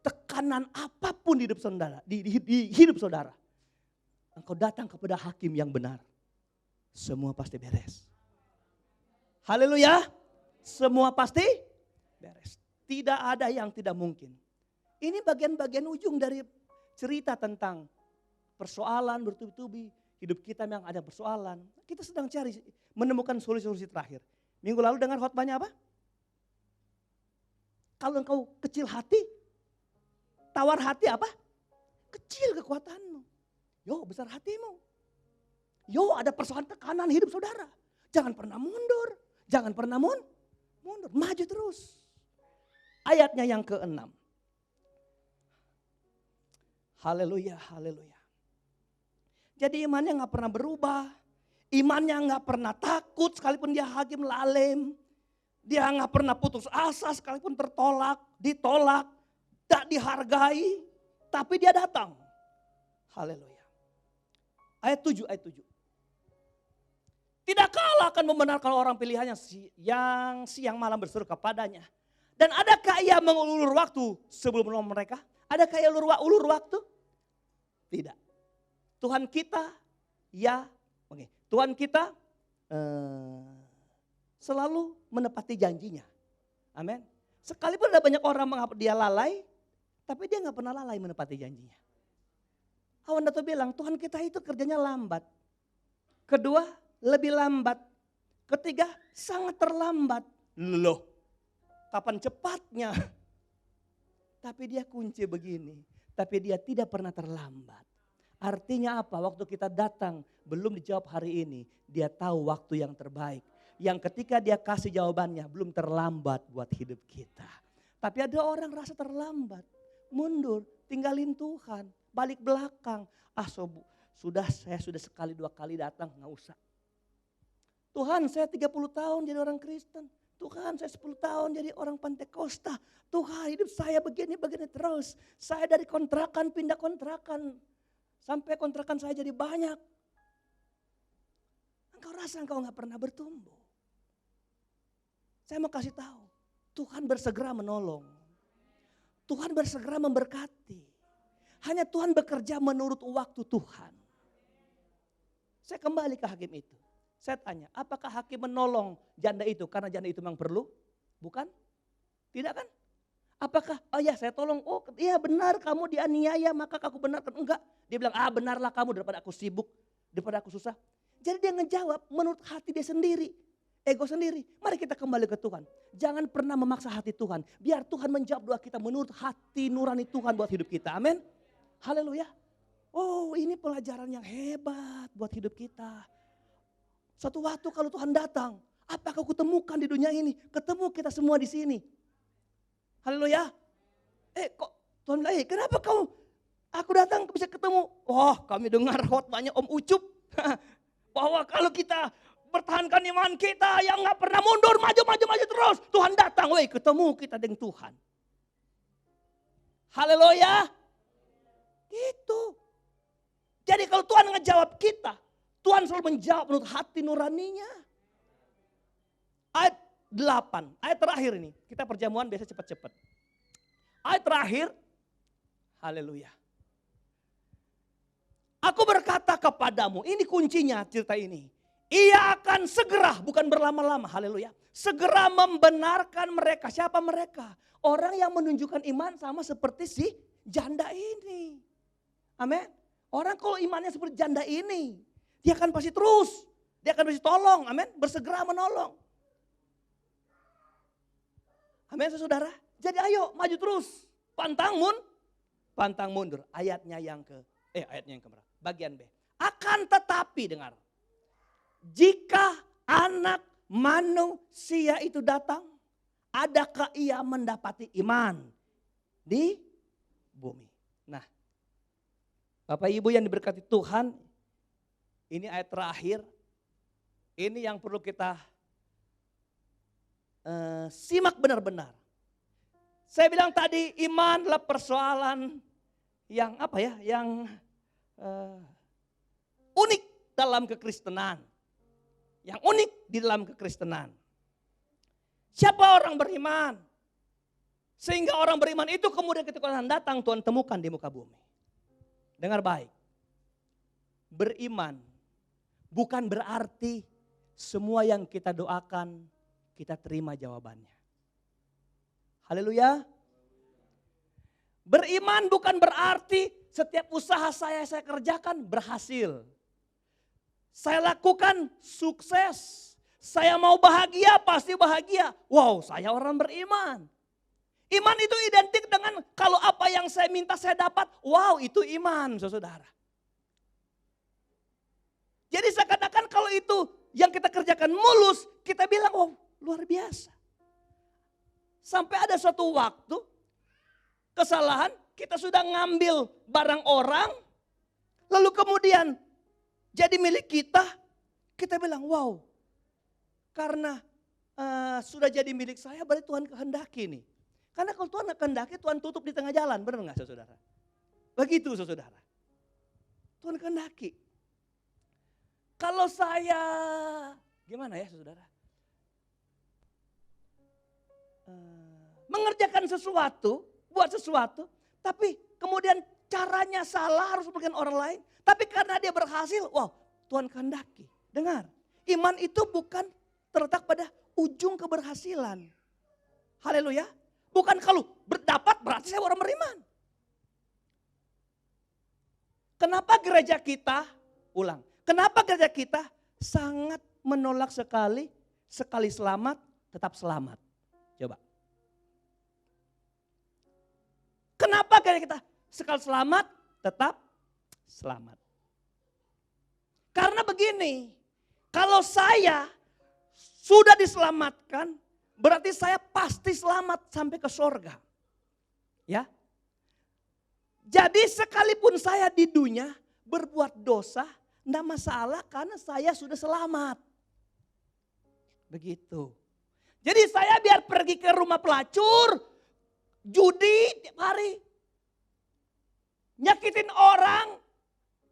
tekanan apapun di hidup saudara. Di hidup saudara. Engkau datang kepada hakim yang benar. Semua pasti beres. Haleluya. Semua pasti beres. Tidak ada yang tidak mungkin. Ini bagian-bagian ujung dari cerita tentang persoalan bertubi-tubi hidup kita memang ada persoalan. Kita sedang cari, menemukan solusi-solusi terakhir. Minggu lalu dengar khotbahnya apa? Kalau engkau kecil hati, tawar hati apa? Kecil kekuatanmu. Yo besar hatimu. Yo ada persoalan tekanan hidup saudara. Jangan pernah mundur. Jangan pernah mundur. Maju terus. Ayatnya yang ke-6. Haleluya, haleluya. Jadi imannya gak pernah berubah. Imannya gak pernah takut sekalipun dia hakim lalem. Dia gak pernah putus asa sekalipun ditolak, tak dihargai. Tapi dia datang. Haleluya. Ayat 7. Tidak kalah akan membenarkan orang pilihannya yang siang malam berseru kepadanya. Dan adakah ia mengulur waktu sebelum menolong mereka? Adakah ia ulur waktu? Tidak. Tuhan kita Tuhan kita selalu menepati janjinya. Amin. Sekalipun ada banyak orang menganggap dia lalai, tapi dia gak pernah lalai menepati janjinya. Awan Dato bilang Tuhan kita itu kerjanya lambat. Kedua, lebih lambat. Ketiga, sangat terlambat. Loh, kapan cepatnya? Tapi dia kunci begini. Tapi dia tidak pernah terlambat. Artinya apa? Waktu kita datang belum dijawab hari ini. Dia tahu waktu yang terbaik. Yang ketika dia kasih jawabannya belum terlambat buat hidup kita. Tapi ada orang rasa terlambat. Mundur, tinggalin Tuhan. Balik belakang. Saya sudah sekali 2 kali datang, gak usah. Tuhan saya 30 tahun jadi orang Kristen. Tuhan saya 10 tahun jadi orang Pantekosta. Tuhan hidup saya begini terus. Saya dari kontrakan pindah kontrakan. Sampai kontrakan saya jadi banyak. Engkau rasa engkau gak pernah bertumbuh. Saya mau kasih tahu. Tuhan bersegera menolong. Tuhan bersegera memberkati. Hanya Tuhan bekerja menurut waktu Tuhan. Saya kembali ke hakim itu. Saya tanya, apakah hakim menolong janda itu karena janda itu memang perlu? Bukan? Tidak kan? Apakah, oh ya saya tolong, oh iya benar kamu dianiaya maka aku benarkan. Enggak, dia bilang benarlah kamu daripada aku sibuk, daripada aku susah. Jadi dia ngejawab menurut hati dia sendiri, ego sendiri. Mari kita kembali ke Tuhan. Jangan pernah memaksa hati Tuhan. Biar Tuhan menjawab doa kita menurut hati nurani Tuhan buat hidup kita. Amin. Haleluya. Oh ini pelajaran yang hebat buat hidup kita. Suatu waktu kalau Tuhan datang, apa kau kutemukan di dunia ini? Ketemu kita semua di sini. Haleluya. Kok Tuhan bilang, kenapa aku datang bisa ketemu? Oh kami dengar khotbahnya Om Ucup. Bahwa kalau kita pertahankan iman kita yang gak pernah mundur, maju terus. Tuhan datang, ketemu kita dengan Tuhan. Haleluya. Gitu. Jadi kalau Tuhan ngejawab kita, Tuhan selalu menjawab menurut hati nuraninya. Ayat 8, ayat terakhir ini. Kita perjamuan biasa cepat-cepat. Ayat terakhir, haleluya. Aku berkata kepadamu, ini kuncinya cerita ini. Ia akan segera, bukan berlama-lama, haleluya. Segera membenarkan mereka. Siapa mereka? Orang yang menunjukkan iman sama seperti si janda ini. Amin. Orang kalau imannya seperti janda ini, dia akan pasti terus. Dia akan pasti tolong, amin. Bersegera menolong. Amin saudara. Jadi ayo maju terus. Pantang mundur. Ayatnya yang keberapa? Bagian B. Akan tetapi dengar. Jika anak manusia itu datang, adakah ia mendapati iman di bumi? Nah, Bapak Ibu yang diberkati Tuhan, ini ayat terakhir. Ini yang perlu kita simak benar-benar. Saya bilang tadi iman adalah persoalan yang unik dalam kekristenan. Yang unik di dalam kekristenan. Siapa orang beriman? Sehingga orang beriman itu kemudian ketika Tuhan datang, Tuhan temukan di muka bumi. Dengar baik. Beriman bukan berarti semua yang kita doakan kita terima jawabannya. Haleluya. Beriman bukan berarti setiap usaha saya kerjakan berhasil. Saya lakukan sukses. Saya mau bahagia, pasti bahagia. Wow, saya orang beriman. Iman itu identik dengan kalau apa yang saya minta saya dapat. Wow, itu iman, saudara. Jadi seakan-akan kalau itu yang kita kerjakan mulus, kita bilang, oh luar biasa. Sampai ada suatu waktu, kesalahan, kita sudah ngambil barang orang, lalu kemudian jadi milik kita bilang wow. Karena sudah jadi milik saya, berarti Tuhan kehendaki nih. Karena kalau Tuhan kehendaki, Tuhan tutup di tengah jalan, benar nggak saudara? Begitu saudara. Tuhan kehendaki. Kalau saya, gimana ya saudara? Mengerjakan sesuatu, buat sesuatu, tapi kemudian caranya salah harus memberikan orang lain. Tapi karena dia berhasil, wow Tuhan kehendaki. Dengar, iman itu bukan terletak pada ujung keberhasilan. Haleluya. Bukan kalau berdapat berarti saya orang beriman. Kenapa gereja kita, kenapa gereja kita sangat menolak sekali selamat tetap selamat? Coba. Kenapa gereja kita sekali selamat tetap selamat? Karena begini, kalau saya sudah diselamatkan, berarti saya pasti selamat sampai ke sorga. Ya. Jadi sekalipun saya di dunia berbuat dosa, enggak masalah karena saya sudah selamat. Begitu. Jadi saya biar pergi ke rumah pelacur, judi tiap hari, nyakitin orang,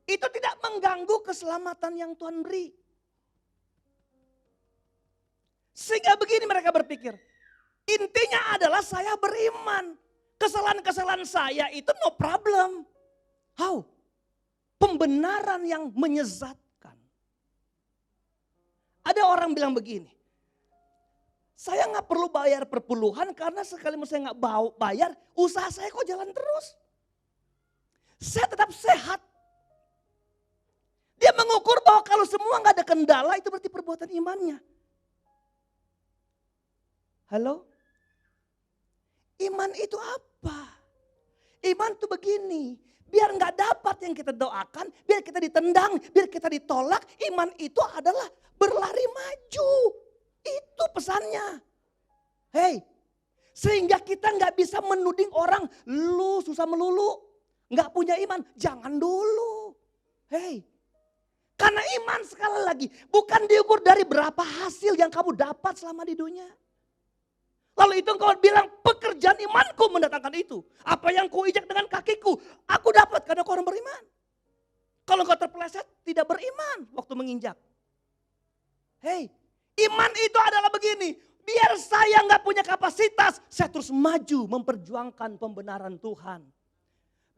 itu tidak mengganggu keselamatan yang Tuhan beri. Sehingga begini mereka berpikir, intinya adalah saya beriman. Kesalahan-kesalahan saya itu no problem. How? Pembenaran yang menyesatkan. Ada orang bilang begini, saya gak perlu bayar perpuluhan karena sekali saya gak bayar, usaha saya kok jalan terus. Saya tetap sehat. Dia mengukur bahwa kalau semua gak ada kendala itu berarti perbuatan imannya. Halo? Iman itu apa? Iman itu begini, biar gak dapat yang kita doakan, biar kita ditendang, biar kita ditolak, iman itu adalah berlari maju. Itu pesannya. Hei, sehingga kita gak bisa menuding orang, lu susah melulu, gak punya iman, jangan dulu. Hei, karena iman sekali lagi bukan diukur dari berapa hasil yang kamu dapat selama di dunia. Lalu itu engkau bilang pekerjaan imanku mendatangkan itu. Apa yang kuinjak dengan kakiku, aku dapat karena kau orang beriman. Kalau engkau terpeleset tidak beriman waktu menginjak. Hei, iman itu adalah begini. Biar saya nggak punya kapasitas, saya terus maju memperjuangkan pembenaran Tuhan.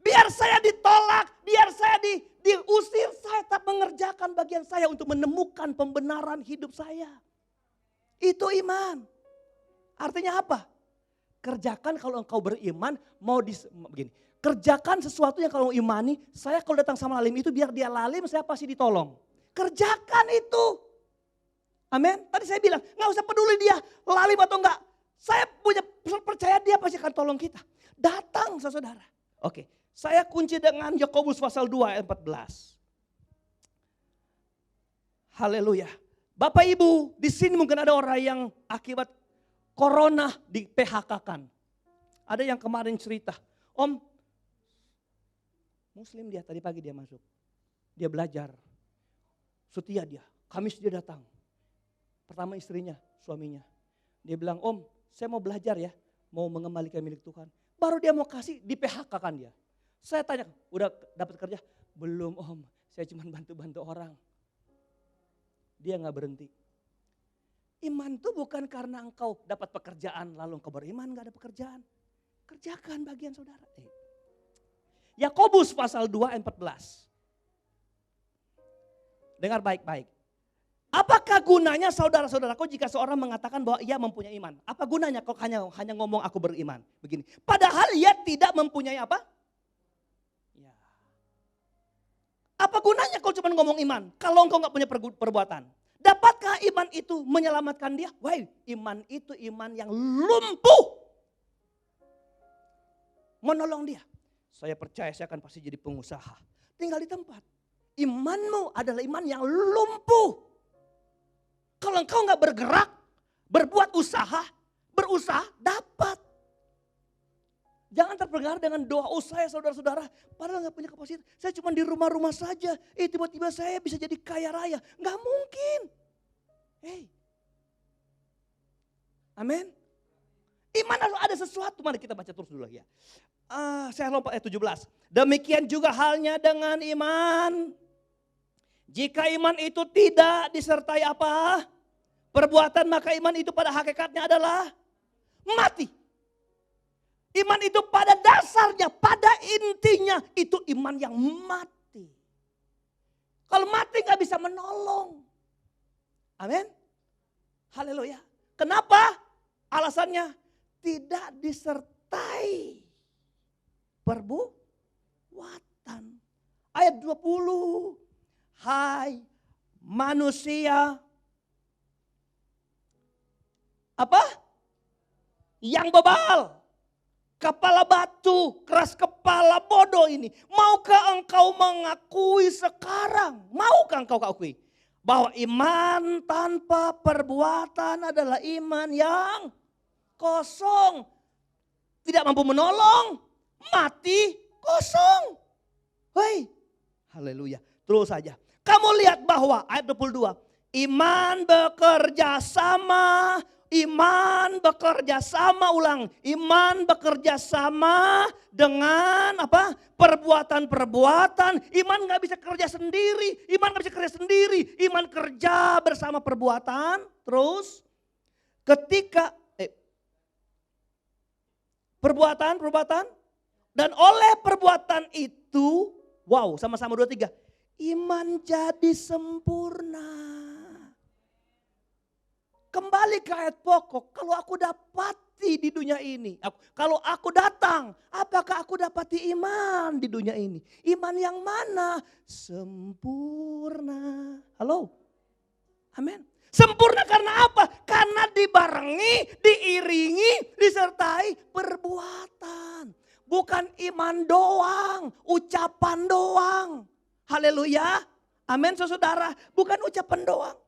Biar saya ditolak, biar saya diusir, saya tetap mengerjakan bagian saya untuk menemukan pembenaran hidup saya. Itu iman. Artinya apa? Kerjakan kalau engkau beriman, begini. Kerjakan sesuatu yang kalau imani, saya kalau datang sama lalim itu biar dia lalim, saya pasti ditolong. Kerjakan itu. Amin. Tadi saya bilang, gak usah peduli dia lalim atau enggak. Saya punya percaya dia pasti akan tolong kita. Datang saudara. Oke, saya kunci dengan Yakobus pasal 2 ayat 14. Haleluya. Bapak Ibu, di sini mungkin ada orang yang akibat corona di PHK-kan. Ada yang kemarin cerita, Om, Muslim dia tadi pagi dia masuk. Dia belajar, setia dia, Kamis dia datang. Pertama istrinya, suaminya. Dia bilang, Om, saya mau belajar ya, mau mengembalikan milik Tuhan. Baru dia mau kasih, di PHK-kan dia. Saya tanya, udah dapat kerja? Belum Om, saya cuma bantu-bantu orang. Dia gak berhenti. Iman itu bukan karena engkau dapat pekerjaan lalu engkau beriman gak ada pekerjaan. Kerjakan bagian saudara. Yakobus pasal 2 ayat 14. Dengar baik-baik. Apakah gunanya saudara-saudaraku jika seorang mengatakan bahwa ia mempunyai iman? Apa gunanya kok hanya ngomong aku beriman? Begini. Padahal ia tidak mempunyai apa? Ya. Apa gunanya kalau cuma ngomong iman? Kalau engkau gak punya perbuatan. Dapatkah iman itu menyelamatkan dia? Wah, iman itu iman yang lumpuh. Menolong dia. Saya percaya saya akan pasti jadi pengusaha. Tinggal di tempat. Imanmu adalah iman yang lumpuh. Kalau engkau gak bergerak, berbuat usaha, berusaha, dapat. Jangan terpengaruh dengan doa saya saudara-saudara. Padahal gak punya kapasitas. Saya cuma di rumah-rumah saja. Tiba-tiba saya bisa jadi kaya raya. Gak mungkin. Amin. Iman harus ada sesuatu. Mari kita baca terus dulu ya. Saya lompat 17. Demikian juga halnya dengan iman. Jika iman itu tidak disertai apa? Perbuatan, maka iman itu pada hakikatnya adalah mati. Iman itu pada dasarnya, pada intinya itu iman yang mati. Kalau mati gak bisa menolong. Amin. Haleluya. Kenapa? Alasannya tidak disertai perbuatan. Ayat 20. Hai manusia. Apa? Yang bebal. Kepala batu, keras kepala, bodoh ini. Maukah engkau mengakui sekarang? Maukah engkau akui? Bahwa iman tanpa perbuatan adalah iman yang kosong. Tidak mampu menolong, mati, kosong. Hei, haleluya. Terus saja. Kamu lihat bahwa ayat 22. Iman bekerja sama. Iman bekerja sama, ulang. Iman bekerja sama dengan apa? Perbuatan-perbuatan. Iman gak bisa kerja sendiri. Iman gak bisa kerja sendiri. Iman kerja bersama perbuatan. Terus ketika perbuatan. Dan oleh perbuatan itu, wow, sama-sama 2, 3. Iman jadi sempurna. Kembali ke ayat pokok, kalau aku dapati di dunia ini, kalau aku datang, apakah aku dapati iman di dunia ini? Iman yang mana? Sempurna. Halo? Amin. Sempurna karena apa? Karena dibarengi, diiringi, disertai perbuatan. Bukan iman doang, ucapan doang. Haleluya. Amin saudara, bukan ucapan doang.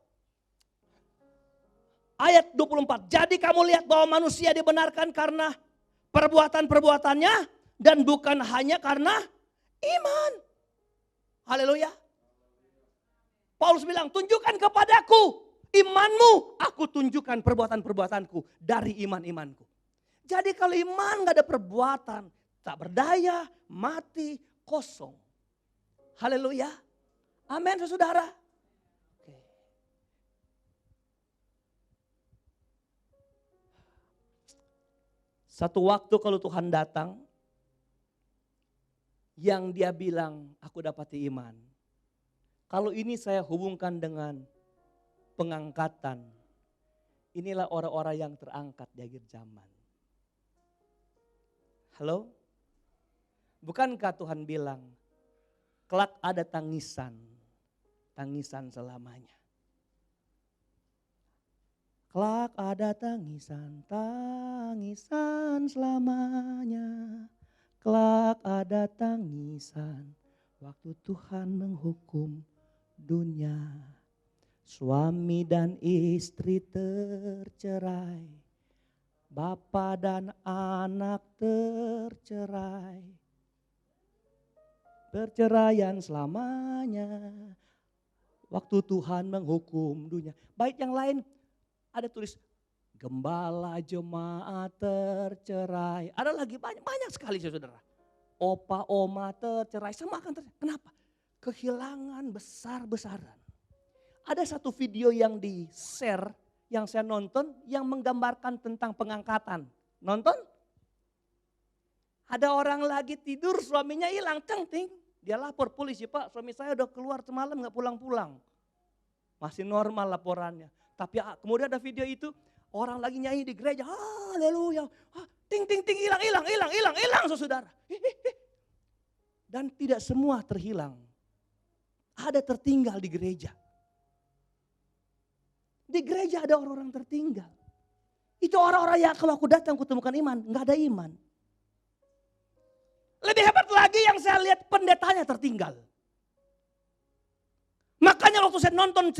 Ayat 24, jadi kamu lihat bahwa manusia dibenarkan karena perbuatan-perbuatannya dan bukan hanya karena iman. Haleluya. Paulus bilang, tunjukkan kepadaku imanmu, aku tunjukkan perbuatan-perbuatanku dari iman-imanku. Jadi kalau iman gak ada perbuatan, tak berdaya, mati, kosong. Haleluya. Amin saudara. Satu waktu kalau Tuhan datang, yang dia bilang, aku dapati iman. Kalau ini saya hubungkan dengan pengangkatan. Inilah orang-orang yang terangkat di akhir zaman. Halo? Bukankah Tuhan bilang, kelak ada tangisan, tangisan selamanya. Kelak ada tangisan, tangisan selamanya. Kelak ada tangisan, waktu Tuhan menghukum dunia. Suami dan istri tercerai, bapa dan anak tercerai. Perceraian selamanya, waktu Tuhan menghukum dunia. Baik yang lain, ada tulis gembala jemaat tercerai. Ada lagi banyak sekali saudara. Opa oma tercerai, semua akan tercerai. Kenapa? Kehilangan besar-besaran. Ada satu video yang di-share, yang saya nonton, yang menggambarkan tentang pengangkatan. Nonton? Ada orang lagi tidur, suaminya hilang, ceng-ting. Dia lapor polisi, Pak suami saya udah keluar semalam gak pulang-pulang. Masih normal laporannya. Tapi kemudian ada video itu, orang lagi nyanyi di gereja, haleluya, ting ting ting, hilang saudara. Dan tidak semua terhilang. ada tertinggal di gereja. Di gereja ada orang-orang tertinggal. Itu orang-orang yang kalau aku datang kutemukan iman, nggak ada iman. Lebih hebat lagi yang saya lihat pendetanya tertinggal. Makanya waktu saya nonton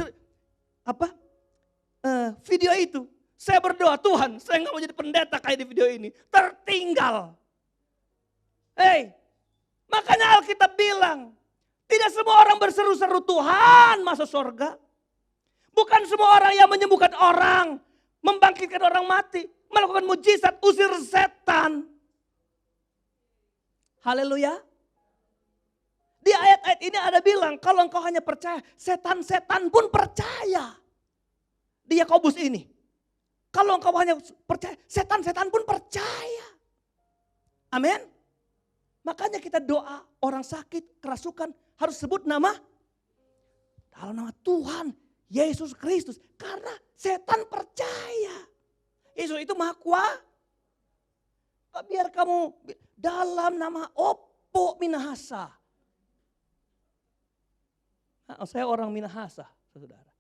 video itu, saya berdoa, Tuhan, saya nggak mau jadi pendeta kayak di video ini. Tertinggal. Makanya Alkitab bilang, tidak semua orang berseru-seru Tuhan masuk surga. Bukan semua orang yang menyembuhkan orang, membangkitkan orang mati, melakukan mujizat, usir setan. Haleluya. Di ayat-ayat ini ada bilang, kalau engkau hanya percaya, setan-setan pun percaya. Di Yakobus ini. Kalau engkau hanya percaya, setan-setan pun percaya. Amin. Makanya kita doa, orang sakit, kerasukan, harus sebut nama. Dalam nama Tuhan, Yesus Kristus. Karena setan percaya. Yesus itu maha kuasa. Biar kamu dalam nama Opo Minahasa. Nah, saya orang Minahasa, saudara.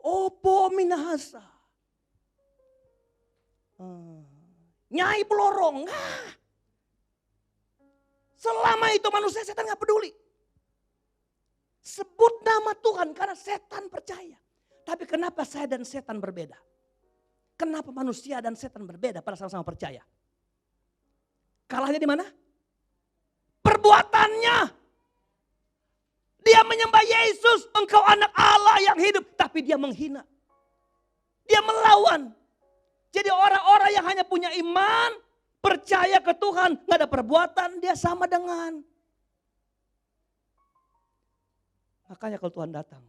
Opo Minahasa. Nyai Pelorong. Selama itu manusia, setan gak peduli. Sebut nama Tuhan karena setan percaya. Tapi kenapa saya dan setan berbeda? Kenapa manusia dan setan berbeda pada sama-sama percaya? Kalahnya di mana? Perbuatannya. Dia menyembah Yesus, engkau anak Allah yang hidup. Tapi dia menghina. Dia melawan. Jadi orang-orang yang hanya punya iman, percaya ke Tuhan, gak ada perbuatan, dia sama dengan. Makanya kalau Tuhan datang,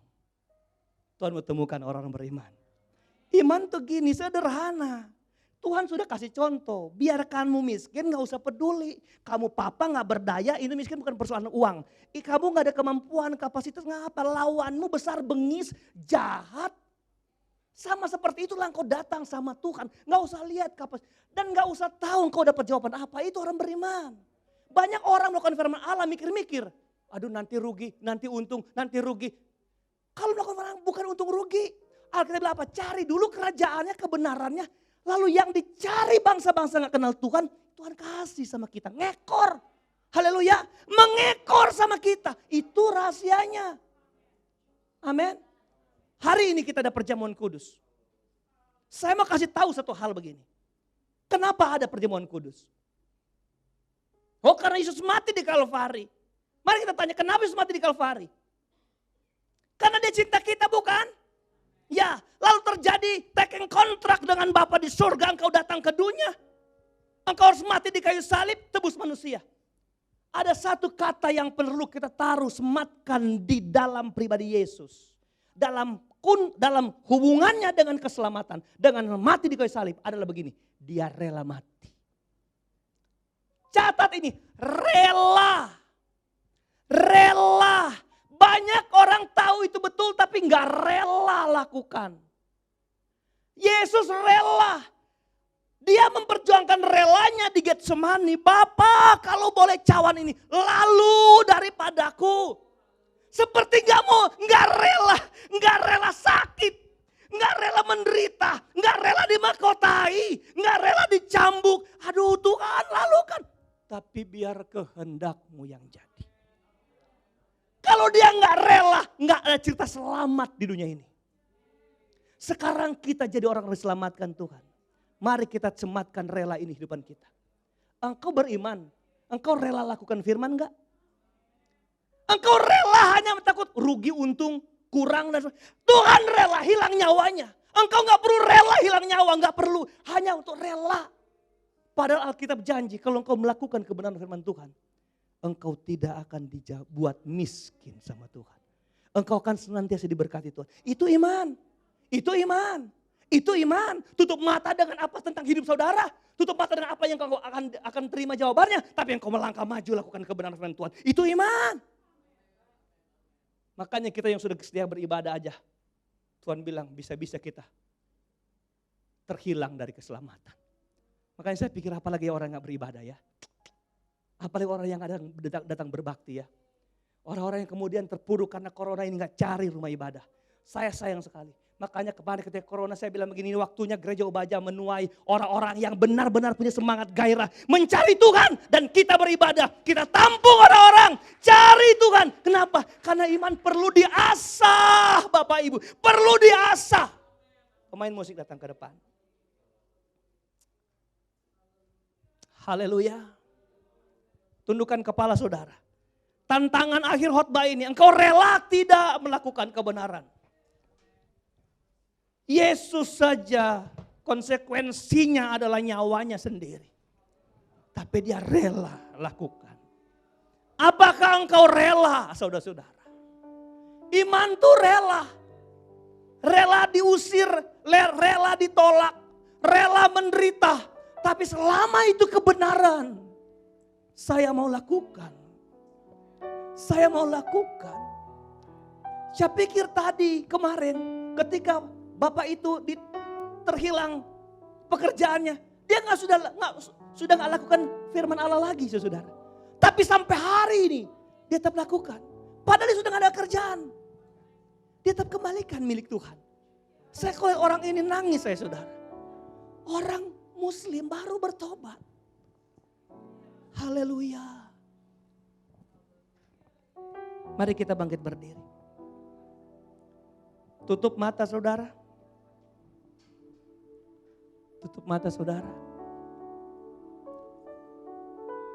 Tuhan menemukan orang-orang beriman. Iman tuh gini, sederhana. Tuhan sudah kasih contoh, biarkanmu miskin gak usah peduli. Kamu papa gak berdaya, ini miskin bukan persoalan uang. Kamu gak ada kemampuan, kapasitas gak apa. Lawanmu besar, bengis, jahat. Sama seperti itulah engkau datang sama Tuhan. Gak usah lihat kapasitas. Dan gak usah tahu engkau dapat jawaban apa, itu orang beriman. Banyak orang melakukan firman Allah mikir-mikir. Aduh nanti rugi, nanti untung, nanti rugi. Kalau melakukan firman bukan untung rugi. Alkitab bilang apa? Cari dulu kerajaannya, kebenarannya. Lalu yang dicari bangsa-bangsa gak kenal Tuhan, Tuhan kasih sama kita. Ngekor. Haleluya. Mengekor sama kita. Itu rahasianya. Amin. Hari ini kita ada perjamuan kudus. Saya mau kasih tahu satu hal begini. Kenapa ada perjamuan kudus? Oh karena Yesus mati di Kalvari. Mari kita tanya kenapa Yesus mati di Kalvari? Karena dia cinta kita bukan? Ya, lalu terjadi taking kontrak dengan Bapa di surga, engkau datang ke dunia. Engkau harus mati di kayu salib, tebus manusia. Ada satu kata yang perlu kita taruh, sematkan di dalam pribadi Yesus. Dalam hubungannya dengan keselamatan, dengan mati di kayu salib adalah begini. Dia rela mati. Catat ini, rela. Rela. Banyak orang tahu itu betul tapi gak rela lakukan. Yesus rela. Dia memperjuangkan relanya di Getsemani. Bapa kalau boleh cawan ini lalu daripadaku. Seperti gak rela sakit. Gak rela menderita. Gak rela dimahkotai. Gak rela dicambuk. Aduh Tuhan lalukan. Tapi biar kehendakmu yang jadi. Kalau dia gak rela, gak ada cerita selamat di dunia ini. Sekarang kita jadi orang yang diselamatkan Tuhan. Mari kita sematkan rela ini kehidupan kita. Engkau beriman, engkau rela lakukan firman gak? Engkau rela hanya takut rugi untung, kurang dan Tuhan rela hilang nyawanya. Engkau gak perlu rela hilang nyawa, gak perlu. Hanya untuk rela. Padahal Alkitab janji kalau engkau melakukan kebenaran firman Tuhan. Engkau tidak akan dibuat miskin sama Tuhan. Engkau akan senantiasa diberkati Tuhan. Itu iman. Itu iman. Itu iman. Tutup mata dengan apa tentang hidup saudara. Tutup mata dengan apa yang engkau akan terima jawabannya. Tapi engkau melangkah maju lakukan kebenaran firman Tuhan. Itu iman. Makanya kita yang sudah sedia beribadah aja. Tuhan bilang bisa-bisa kita terhilang dari keselamatan. Makanya saya pikir apalagi orang yang gak beribadah ya. Apalagi orang yang datang berbakti ya. Orang-orang yang kemudian terpuruk karena corona ini gak cari rumah ibadah. Saya sayang sekali. Makanya kemarin ketika corona saya bilang begini, ini waktunya gereja Ubaja menuai orang-orang yang benar-benar punya semangat gairah. Mencari Tuhan dan kita beribadah. Kita tampung orang-orang, cari Tuhan. Kenapa? Karena iman perlu diasah Bapak Ibu. Perlu diasah. Pemain musik datang ke depan. Haleluya. Tundukkan kepala saudara. Tantangan akhir khotbah ini, engkau rela tidak melakukan kebenaran. Yesus saja konsekuensinya adalah nyawanya sendiri. Tapi dia rela lakukan. Apakah engkau rela saudara-saudara? Iman itu rela. Rela diusir, rela ditolak, rela menderita. Tapi selama itu kebenaran, saya mau lakukan. Saya mau lakukan. Saya pikir tadi kemarin ketika bapak itu terhilang pekerjaannya, dia sudah nggak lakukan firman Allah lagi, saudara. Tapi sampai hari ini dia tetap lakukan. Padahal dia sudah nggak ada kerjaan, dia tetap kembalikan milik Tuhan. Saya kalau orang ini nangis saya saudara. Orang Muslim baru bertobat. Haleluya. Mari kita bangkit berdiri. Tutup mata saudara. Tutup mata saudara.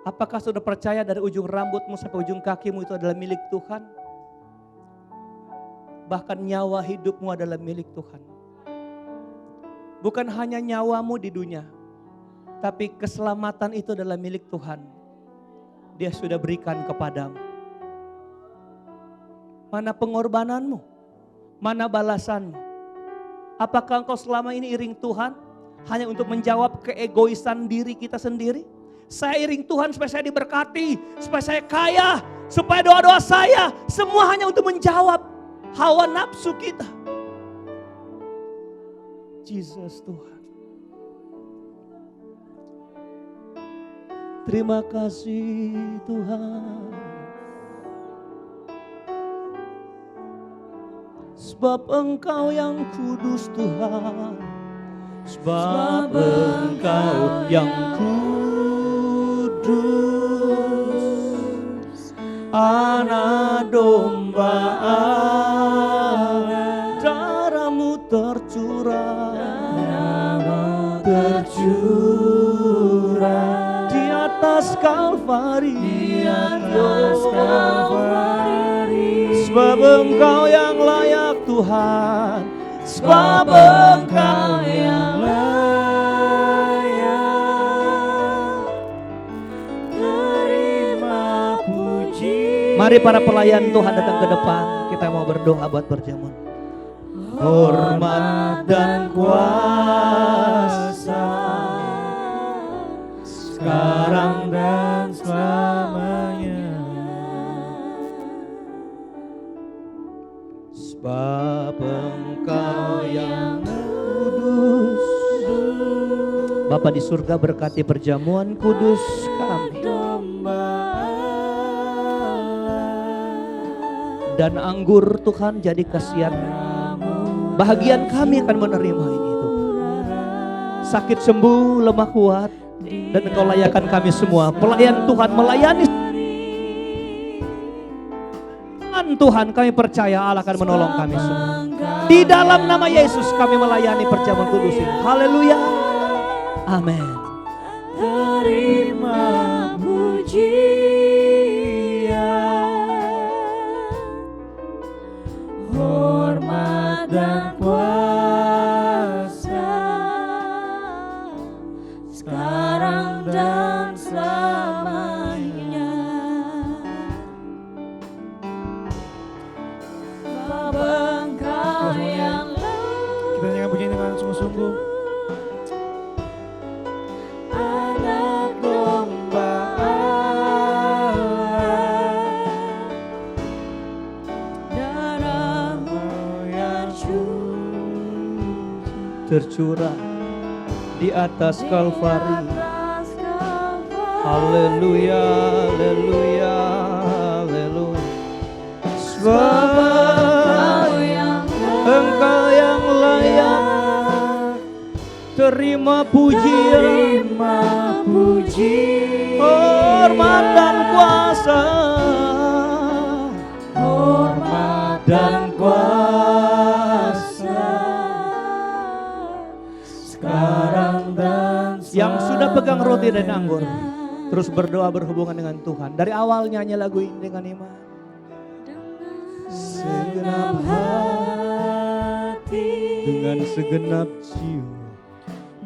Apakah saudara percaya dari ujung rambutmu sampai ujung kakimu itu adalah milik Tuhan? Bahkan nyawa hidupmu adalah milik Tuhan. Bukan hanya nyawamu di dunia, tapi keselamatan itu adalah milik Tuhan. Dia sudah berikan kepadamu. Mana pengorbananmu? Mana balasanmu? Apakah engkau selama ini iring Tuhan hanya untuk menjawab keegoisan diri kita sendiri? Saya iring Tuhan supaya saya diberkati, supaya saya kaya, supaya doa-doa saya semua hanya untuk menjawab hawa nafsu kita. Jesus Tuhan. Terima kasih Tuhan. Sebab Engkau yang kudus Tuhan. Sebab Engkau yang kudus. Anak domba Allah. Darahmu tercurah. Di atas Kalvari. Sebab Engkau yang layak Tuhan. Sebab Engkau yang layak. Terima puji. Mari para pelayan Tuhan datang ke depan. Kita mau berdoa buat berjamun. Hormat dan kuasa sekarang dan selamanya. Sebab Engkau yang kudus. Bapa di surga berkati perjamuan kudus kami. Dan anggur Tuhan jadi kasihan. Bahagian kami akan menerima ini Tuhan. Sakit sembuh, lemah kuat. Dan Engkau layakan kami semua. Pelayan Tuhan melayani. Tuhan kami percaya Allah akan menolong kami semua. Di dalam nama Yesus kami melayani perjamuan kudus ini. Haleluya. Amin. Terima pujian, hormat dan kuasa sekarang dan selamanya. Engkau yang Kita nyanyi begini dengan sungguh-sungguh. Anak domba Allah, darahmu yang tercurah di atas Kalvari. Haleluya, haleluya, haleluya. Sebab Engkau yang layak terima pujian, hormat dan kuasa, hormat dan kuasa, sekarang dan yang sudah pegang roti dan anggur terus berdoa berhubungan dengan Tuhan. Dari awal nyanyi lagu ini dengan iman. Segenap hati, dengan segenap jiwa,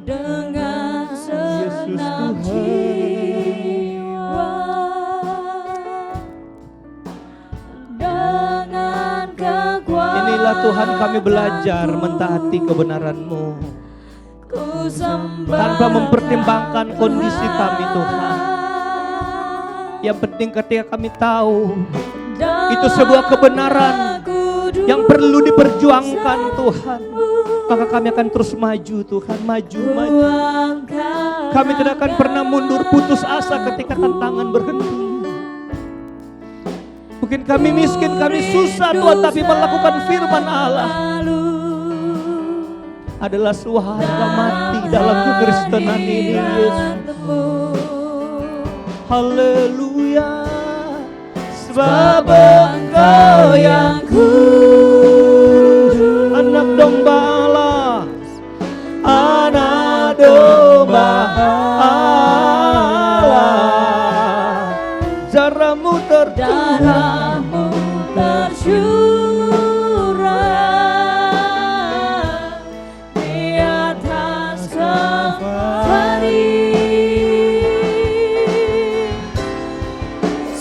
dengan segenap jiwa, dengan kekuatan. Inilah Tuhan, kami belajar mentaati kebenaran-Mu tanpa mempertimbangkan kondisi kami Tuhan. Yang penting ketika kami tahu itu sebuah kebenaran yang perlu diperjuangkan Tuhan, maka kami akan terus maju Tuhan, maju. Kami tidak akan pernah mundur putus asa ketika tantangan berhenti. Mungkin kami miskin, kami susah Tuhan, tapi melakukan firman Allah adalah suharga mati dalam kekristenan ini Yesus. Haleluya. Sebab Engkau yang kudus, anak domba Allah, anak domba Allah, darahmu tercurah di atas Kalvari.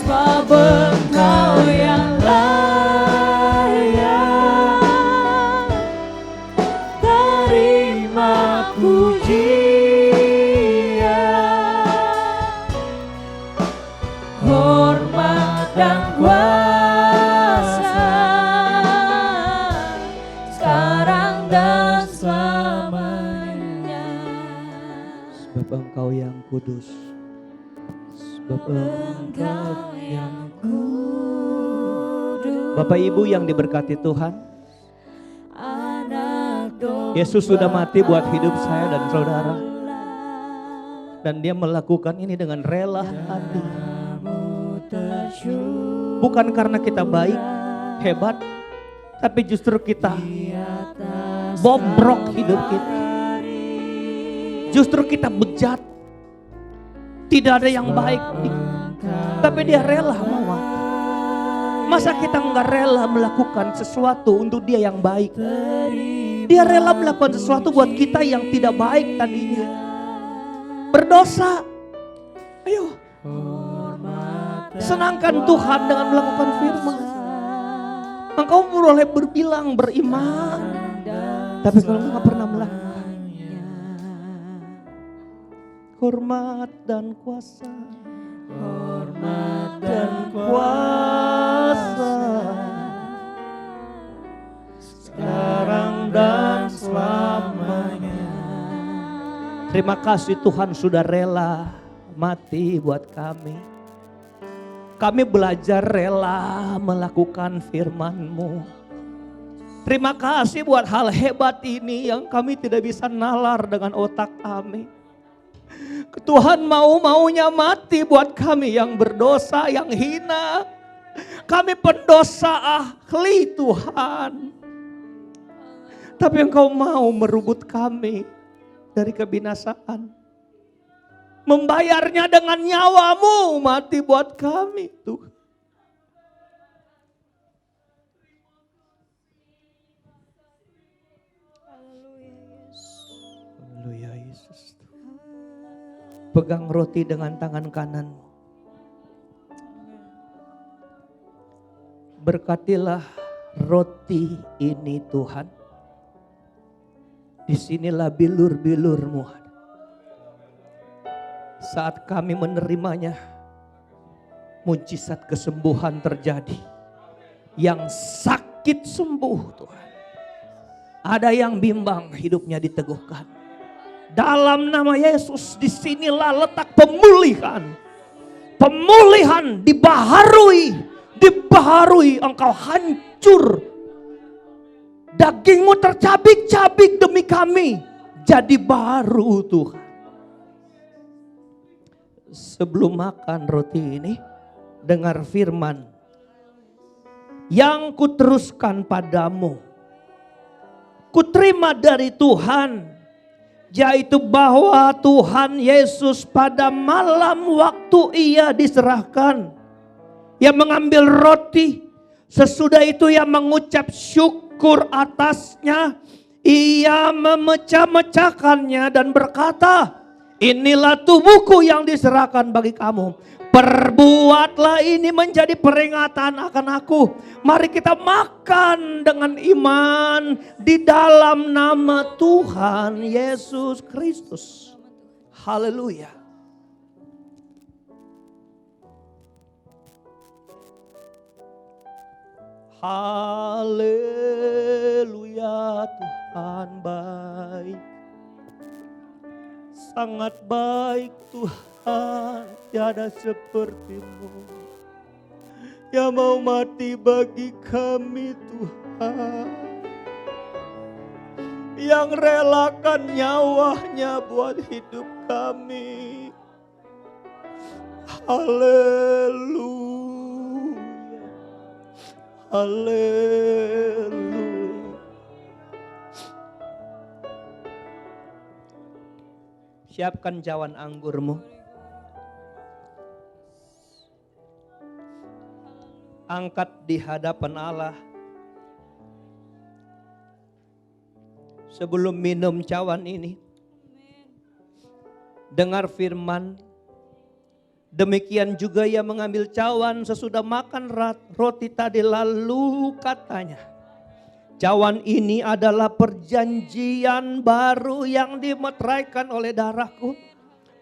Sebab Engkau yang layak terima pujian, hormat dan kuasa, sekarang dan selamanya. Sebab Engkau yang kudus, sebab Engkau yang kudus. Bapak Ibu yang diberkati Tuhan, Yesus sudah mati buat hidup saya dan saudara, dan Dia melakukan ini dengan rela hati. Bukan karena kita baik, hebat, tapi justru kita bobrok hidup kita. Justru kita bejat, tidak ada yang baik, tapi Dia rela mau mati. Masa kita enggak rela melakukan sesuatu untuk Dia yang baik? Dia rela melakukan sesuatu buat kita yang tidak baik tadinya, berdosa. Ayo, senangkan Tuhan dengan melakukan firman. Engkau boleh berbilang beriman, tapi kalau engkau gak pernah melakukan, hormat dan kuasa, hormat dan kuasa, sekarang dan selamanya. Terima kasih Tuhan sudah rela mati buat kami. Kami belajar rela melakukan firman-Mu. Terima kasih buat hal hebat ini yang kami tidak bisa nalar dengan otak kami. Tuhan mau-maunya mati buat kami yang berdosa, yang hina. Kami pendosa ahli Tuhan. Tapi Engkau mau merubut kami dari kebinasaan. Membayarnya dengan nyawa-Mu mati buat kami Tuhan. Haleluya Yesus. Pegang roti dengan tangan kanan. Berkatilah roti ini Tuhan. Disinilah bilur-bilur-Mu ada. Saat kami menerimanya, mujizat kesembuhan terjadi. Yang sakit sembuh Tuhan. Ada yang bimbang hidupnya diteguhkan. Dalam nama Yesus disinilah letak pemulihan. Pemulihan dibaharui, dibaharui, engkau hancur. Dagingmu tercabik-cabik demi kami, jadi baru Tuhan. Sebelum makan roti ini, dengar firman yang kuteruskan padamu, kuterima dari Tuhan, yaitu bahwa Tuhan Yesus pada malam waktu ia diserahkan, ia mengambil roti, sesudah itu ia mengucap syukur atasnya, ia memecah-mecahkannya dan berkata, inilah tubuhku yang diserahkan bagi kamu. Perbuatlah ini menjadi peringatan akan aku. Mari kita makan dengan iman di dalam nama Tuhan Yesus Kristus. Haleluya. Haleluya, Tuhan baik. Sangat baik Tuhan, tiada seperti-Mu yang mau mati bagi kami Tuhan, yang relakan nyawanya buat hidup kami. Haleluya, haleluya. Siapkan cawan anggurmu. Angkat di hadapan Allah. Sebelum minum cawan ini, dengar firman. Demikian juga ia mengambil cawan sesudah makan roti tadi, lalu katanya, cawan ini adalah perjanjian baru yang dimeteraikan oleh darahku.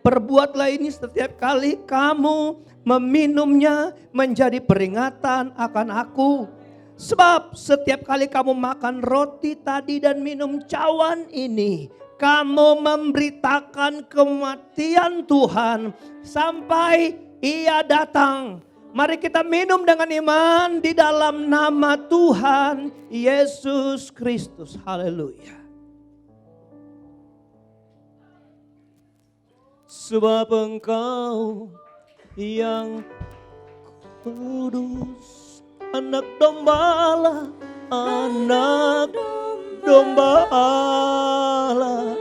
Perbuatlah ini setiap kali kamu meminumnya menjadi peringatan akan aku. Sebab setiap kali kamu makan roti tadi dan minum cawan ini, kamu memberitakan kematian Tuhan sampai ia datang. Mari kita minum dengan iman di dalam nama Tuhan Yesus Kristus. Haleluya. Sebab Engkau yang kudus, anak domba Allah, anak domba Allah.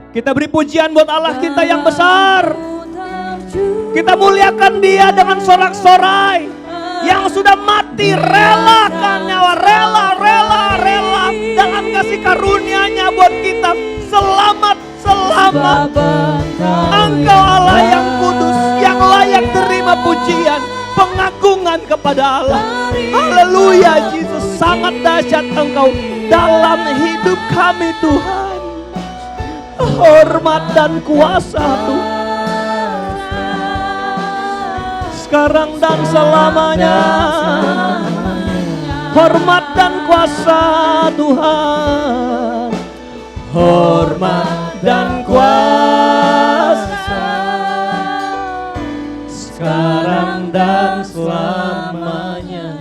Kita beri pujian buat Allah kita yang besar. Kita muliakan Dia dengan sorak-sorai yang sudah mati, relakan nyawa, rela dalam kasih karunia-Nya buat kita. Selamat. Engkau Allah yang kudus, yang layak terima pujian, pengagungan kepada Allah. Haleluya, Yesus, sangat dahsyat Engkau dalam hidup kami Tuhan. Hormat dan kuasa Tuhan, sekarang dan selamanya. Hormat dan kuasa Tuhan, hormat dan kuasa, sekarang dan selamanya.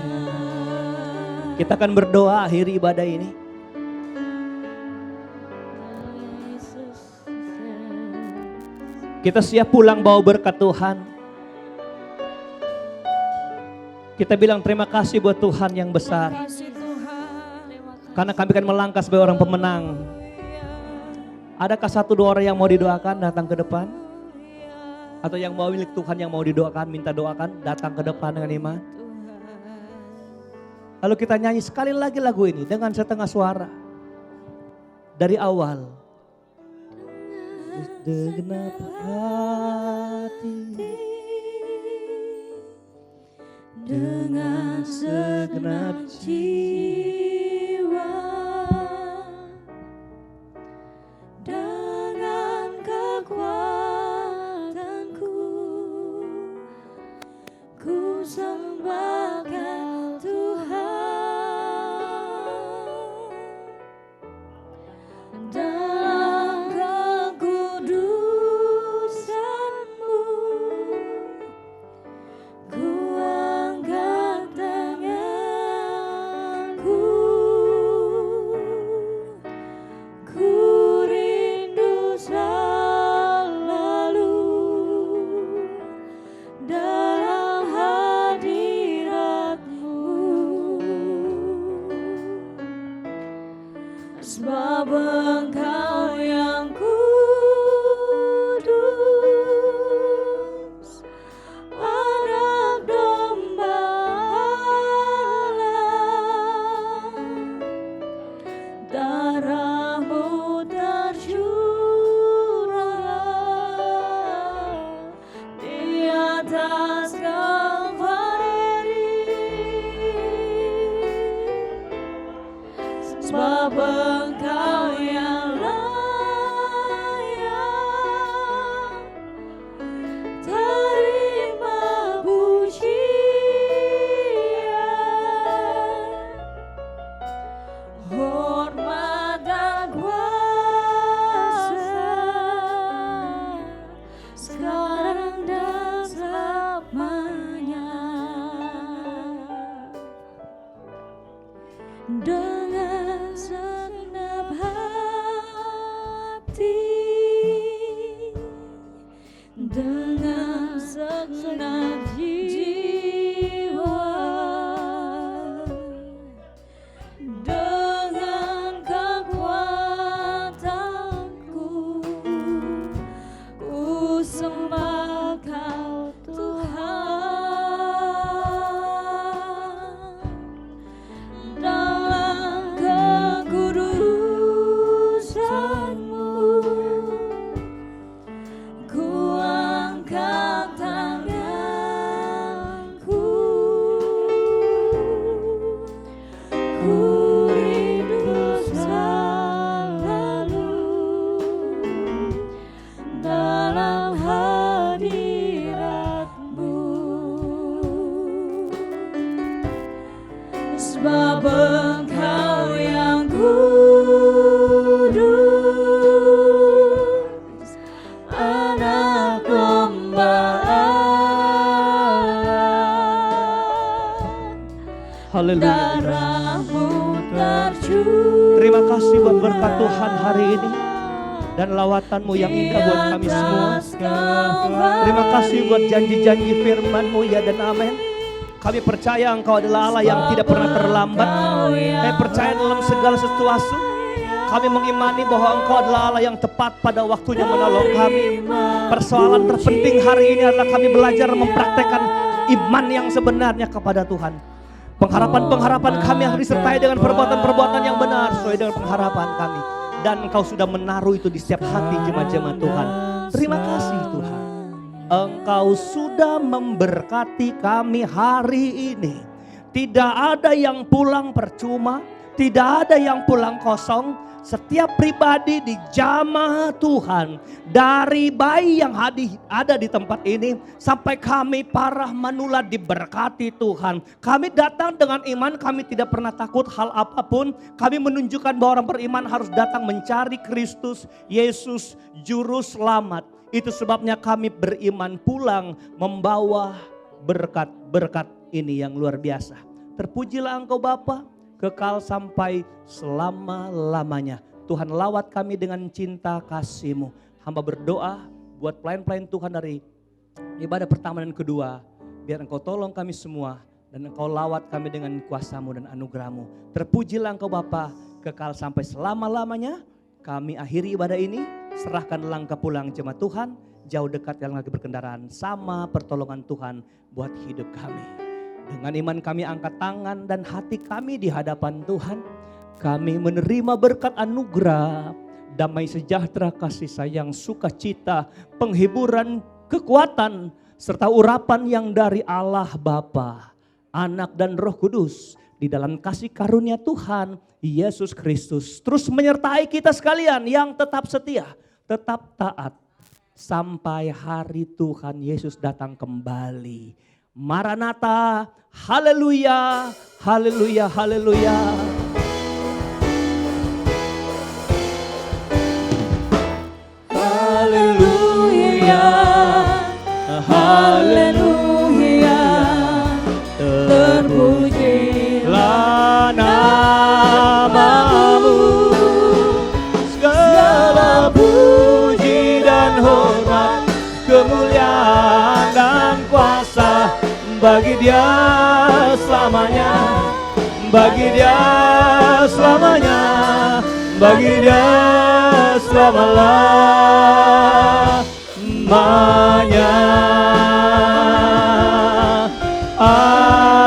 Kita akan berdoa akhir ibadah ini. Kita siap pulang bawa berkat Tuhan. Kita bilang terima kasih buat Tuhan yang besar. Karena kami akan melangkah sebagai orang pemenang. Adakah satu dua orang yang mau didoakan datang ke depan? Atau yang mau milik Tuhan yang mau didoakan, minta doakan, datang ke depan dengan iman. Lalu kita nyanyi sekali lagi lagu ini dengan setengah suara. Dari awal. Segenap hati, dengan segenap jiwa, dengan kekuatanku, ku sembahkan Tuhan. Dalam kekudusan-Mu, ku sebab Engkau yang kudus, Anak Domba Allah, darah-Mu tercurah di atas Kalvari, sebab Engkau yang layak terima pujian, hormat dan kuasa sekarang dan selamanya. Dengan segenap hati, dengan segenap jiwa, dengan kekuatanku, ku sembah Kau Tuhan. Dalam kekudusan-Mu, ku angkat tanganku, ku rindu selalu dalam hadirat-Mu, sebab Engkau yang kudus, Anak Domba Allah, Haleluya. darah-Mu tercurah. Terima kasih buat berkat Tuhan hari ini dan lawatan-Mu yang indah buat kami semua. Terima kasih buat janji-janji firman-Mu, ya dan amin. Kami percaya Engkau adalah Allah yang tidak pernah terlambat. Kami percaya dalam segala situasi. Kami mengimani bahwa Engkau adalah Allah yang tepat pada waktunya menolong kami. Persoalan terpenting hari ini adalah kami belajar mempraktekkan iman yang sebenarnya kepada Tuhan. Pengharapan-pengharapan kami harus disertai dengan perbuatan-perbuatan yang benar sesuai dengan pengharapan kami. Dan Engkau sudah menaruh itu di setiap hati jemaat-jemaat Tuhan. Terima kasih Tuhan. Engkau sudah memberkati kami hari ini. Tidak ada yang pulang percuma, tidak ada yang pulang kosong. Setiap pribadi dijamah Tuhan, dari bayi yang ada di tempat ini sampai kami para manula diberkati Tuhan. Kami datang dengan iman, kami tidak pernah takut hal apapun. Kami menunjukkan bahwa orang beriman harus datang mencari Kristus Yesus Juru Selamat. Itu sebabnya kami beriman pulang membawa berkat-berkat ini yang luar biasa. Terpujilah Engkau Bapa, kekal sampai selama-lamanya. Tuhan lawat kami dengan cinta kasih-Mu. Hamba berdoa buat pelayan-pelayan Tuhan dari ibadah pertama dan kedua. Biar Engkau tolong kami semua dan Engkau lawat kami dengan kuasa-Mu dan anugerah-Mu. Terpujilah Engkau Bapa, kekal sampai selama-lamanya. Kami akhiri ibadah ini, serahkan langkah pulang jemaat Tuhan. Jauh dekat yang lagi berkendaraan, sama pertolongan Tuhan buat hidup kami. Dengan iman kami angkat tangan dan hati kami di hadapan Tuhan. Kami menerima berkat anugerah, damai sejahtera, kasih sayang, sukacita, penghiburan, kekuatan, serta urapan yang dari Allah Bapa, Anak dan Roh Kudus. Di dalam kasih karunia Tuhan Yesus Kristus terus menyertai kita sekalian yang tetap setia, tetap taat sampai hari Tuhan Yesus datang kembali. Maranatha, haleluya, haleluya, haleluya. Haleluya, haleluya, terpujilah Namamu, segala puji dan hormat, kemuliaan dan kuasa bagi Dia selamanya, bagi Dia selamanya, bagi Dia selama-lamanya. Amin.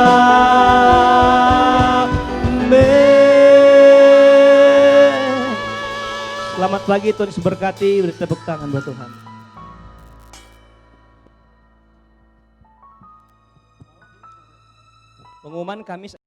Selamat pagi, Tuhan Yesus berkati. Beri tepuk tangan buat Tuhan. Pengumuman Kamis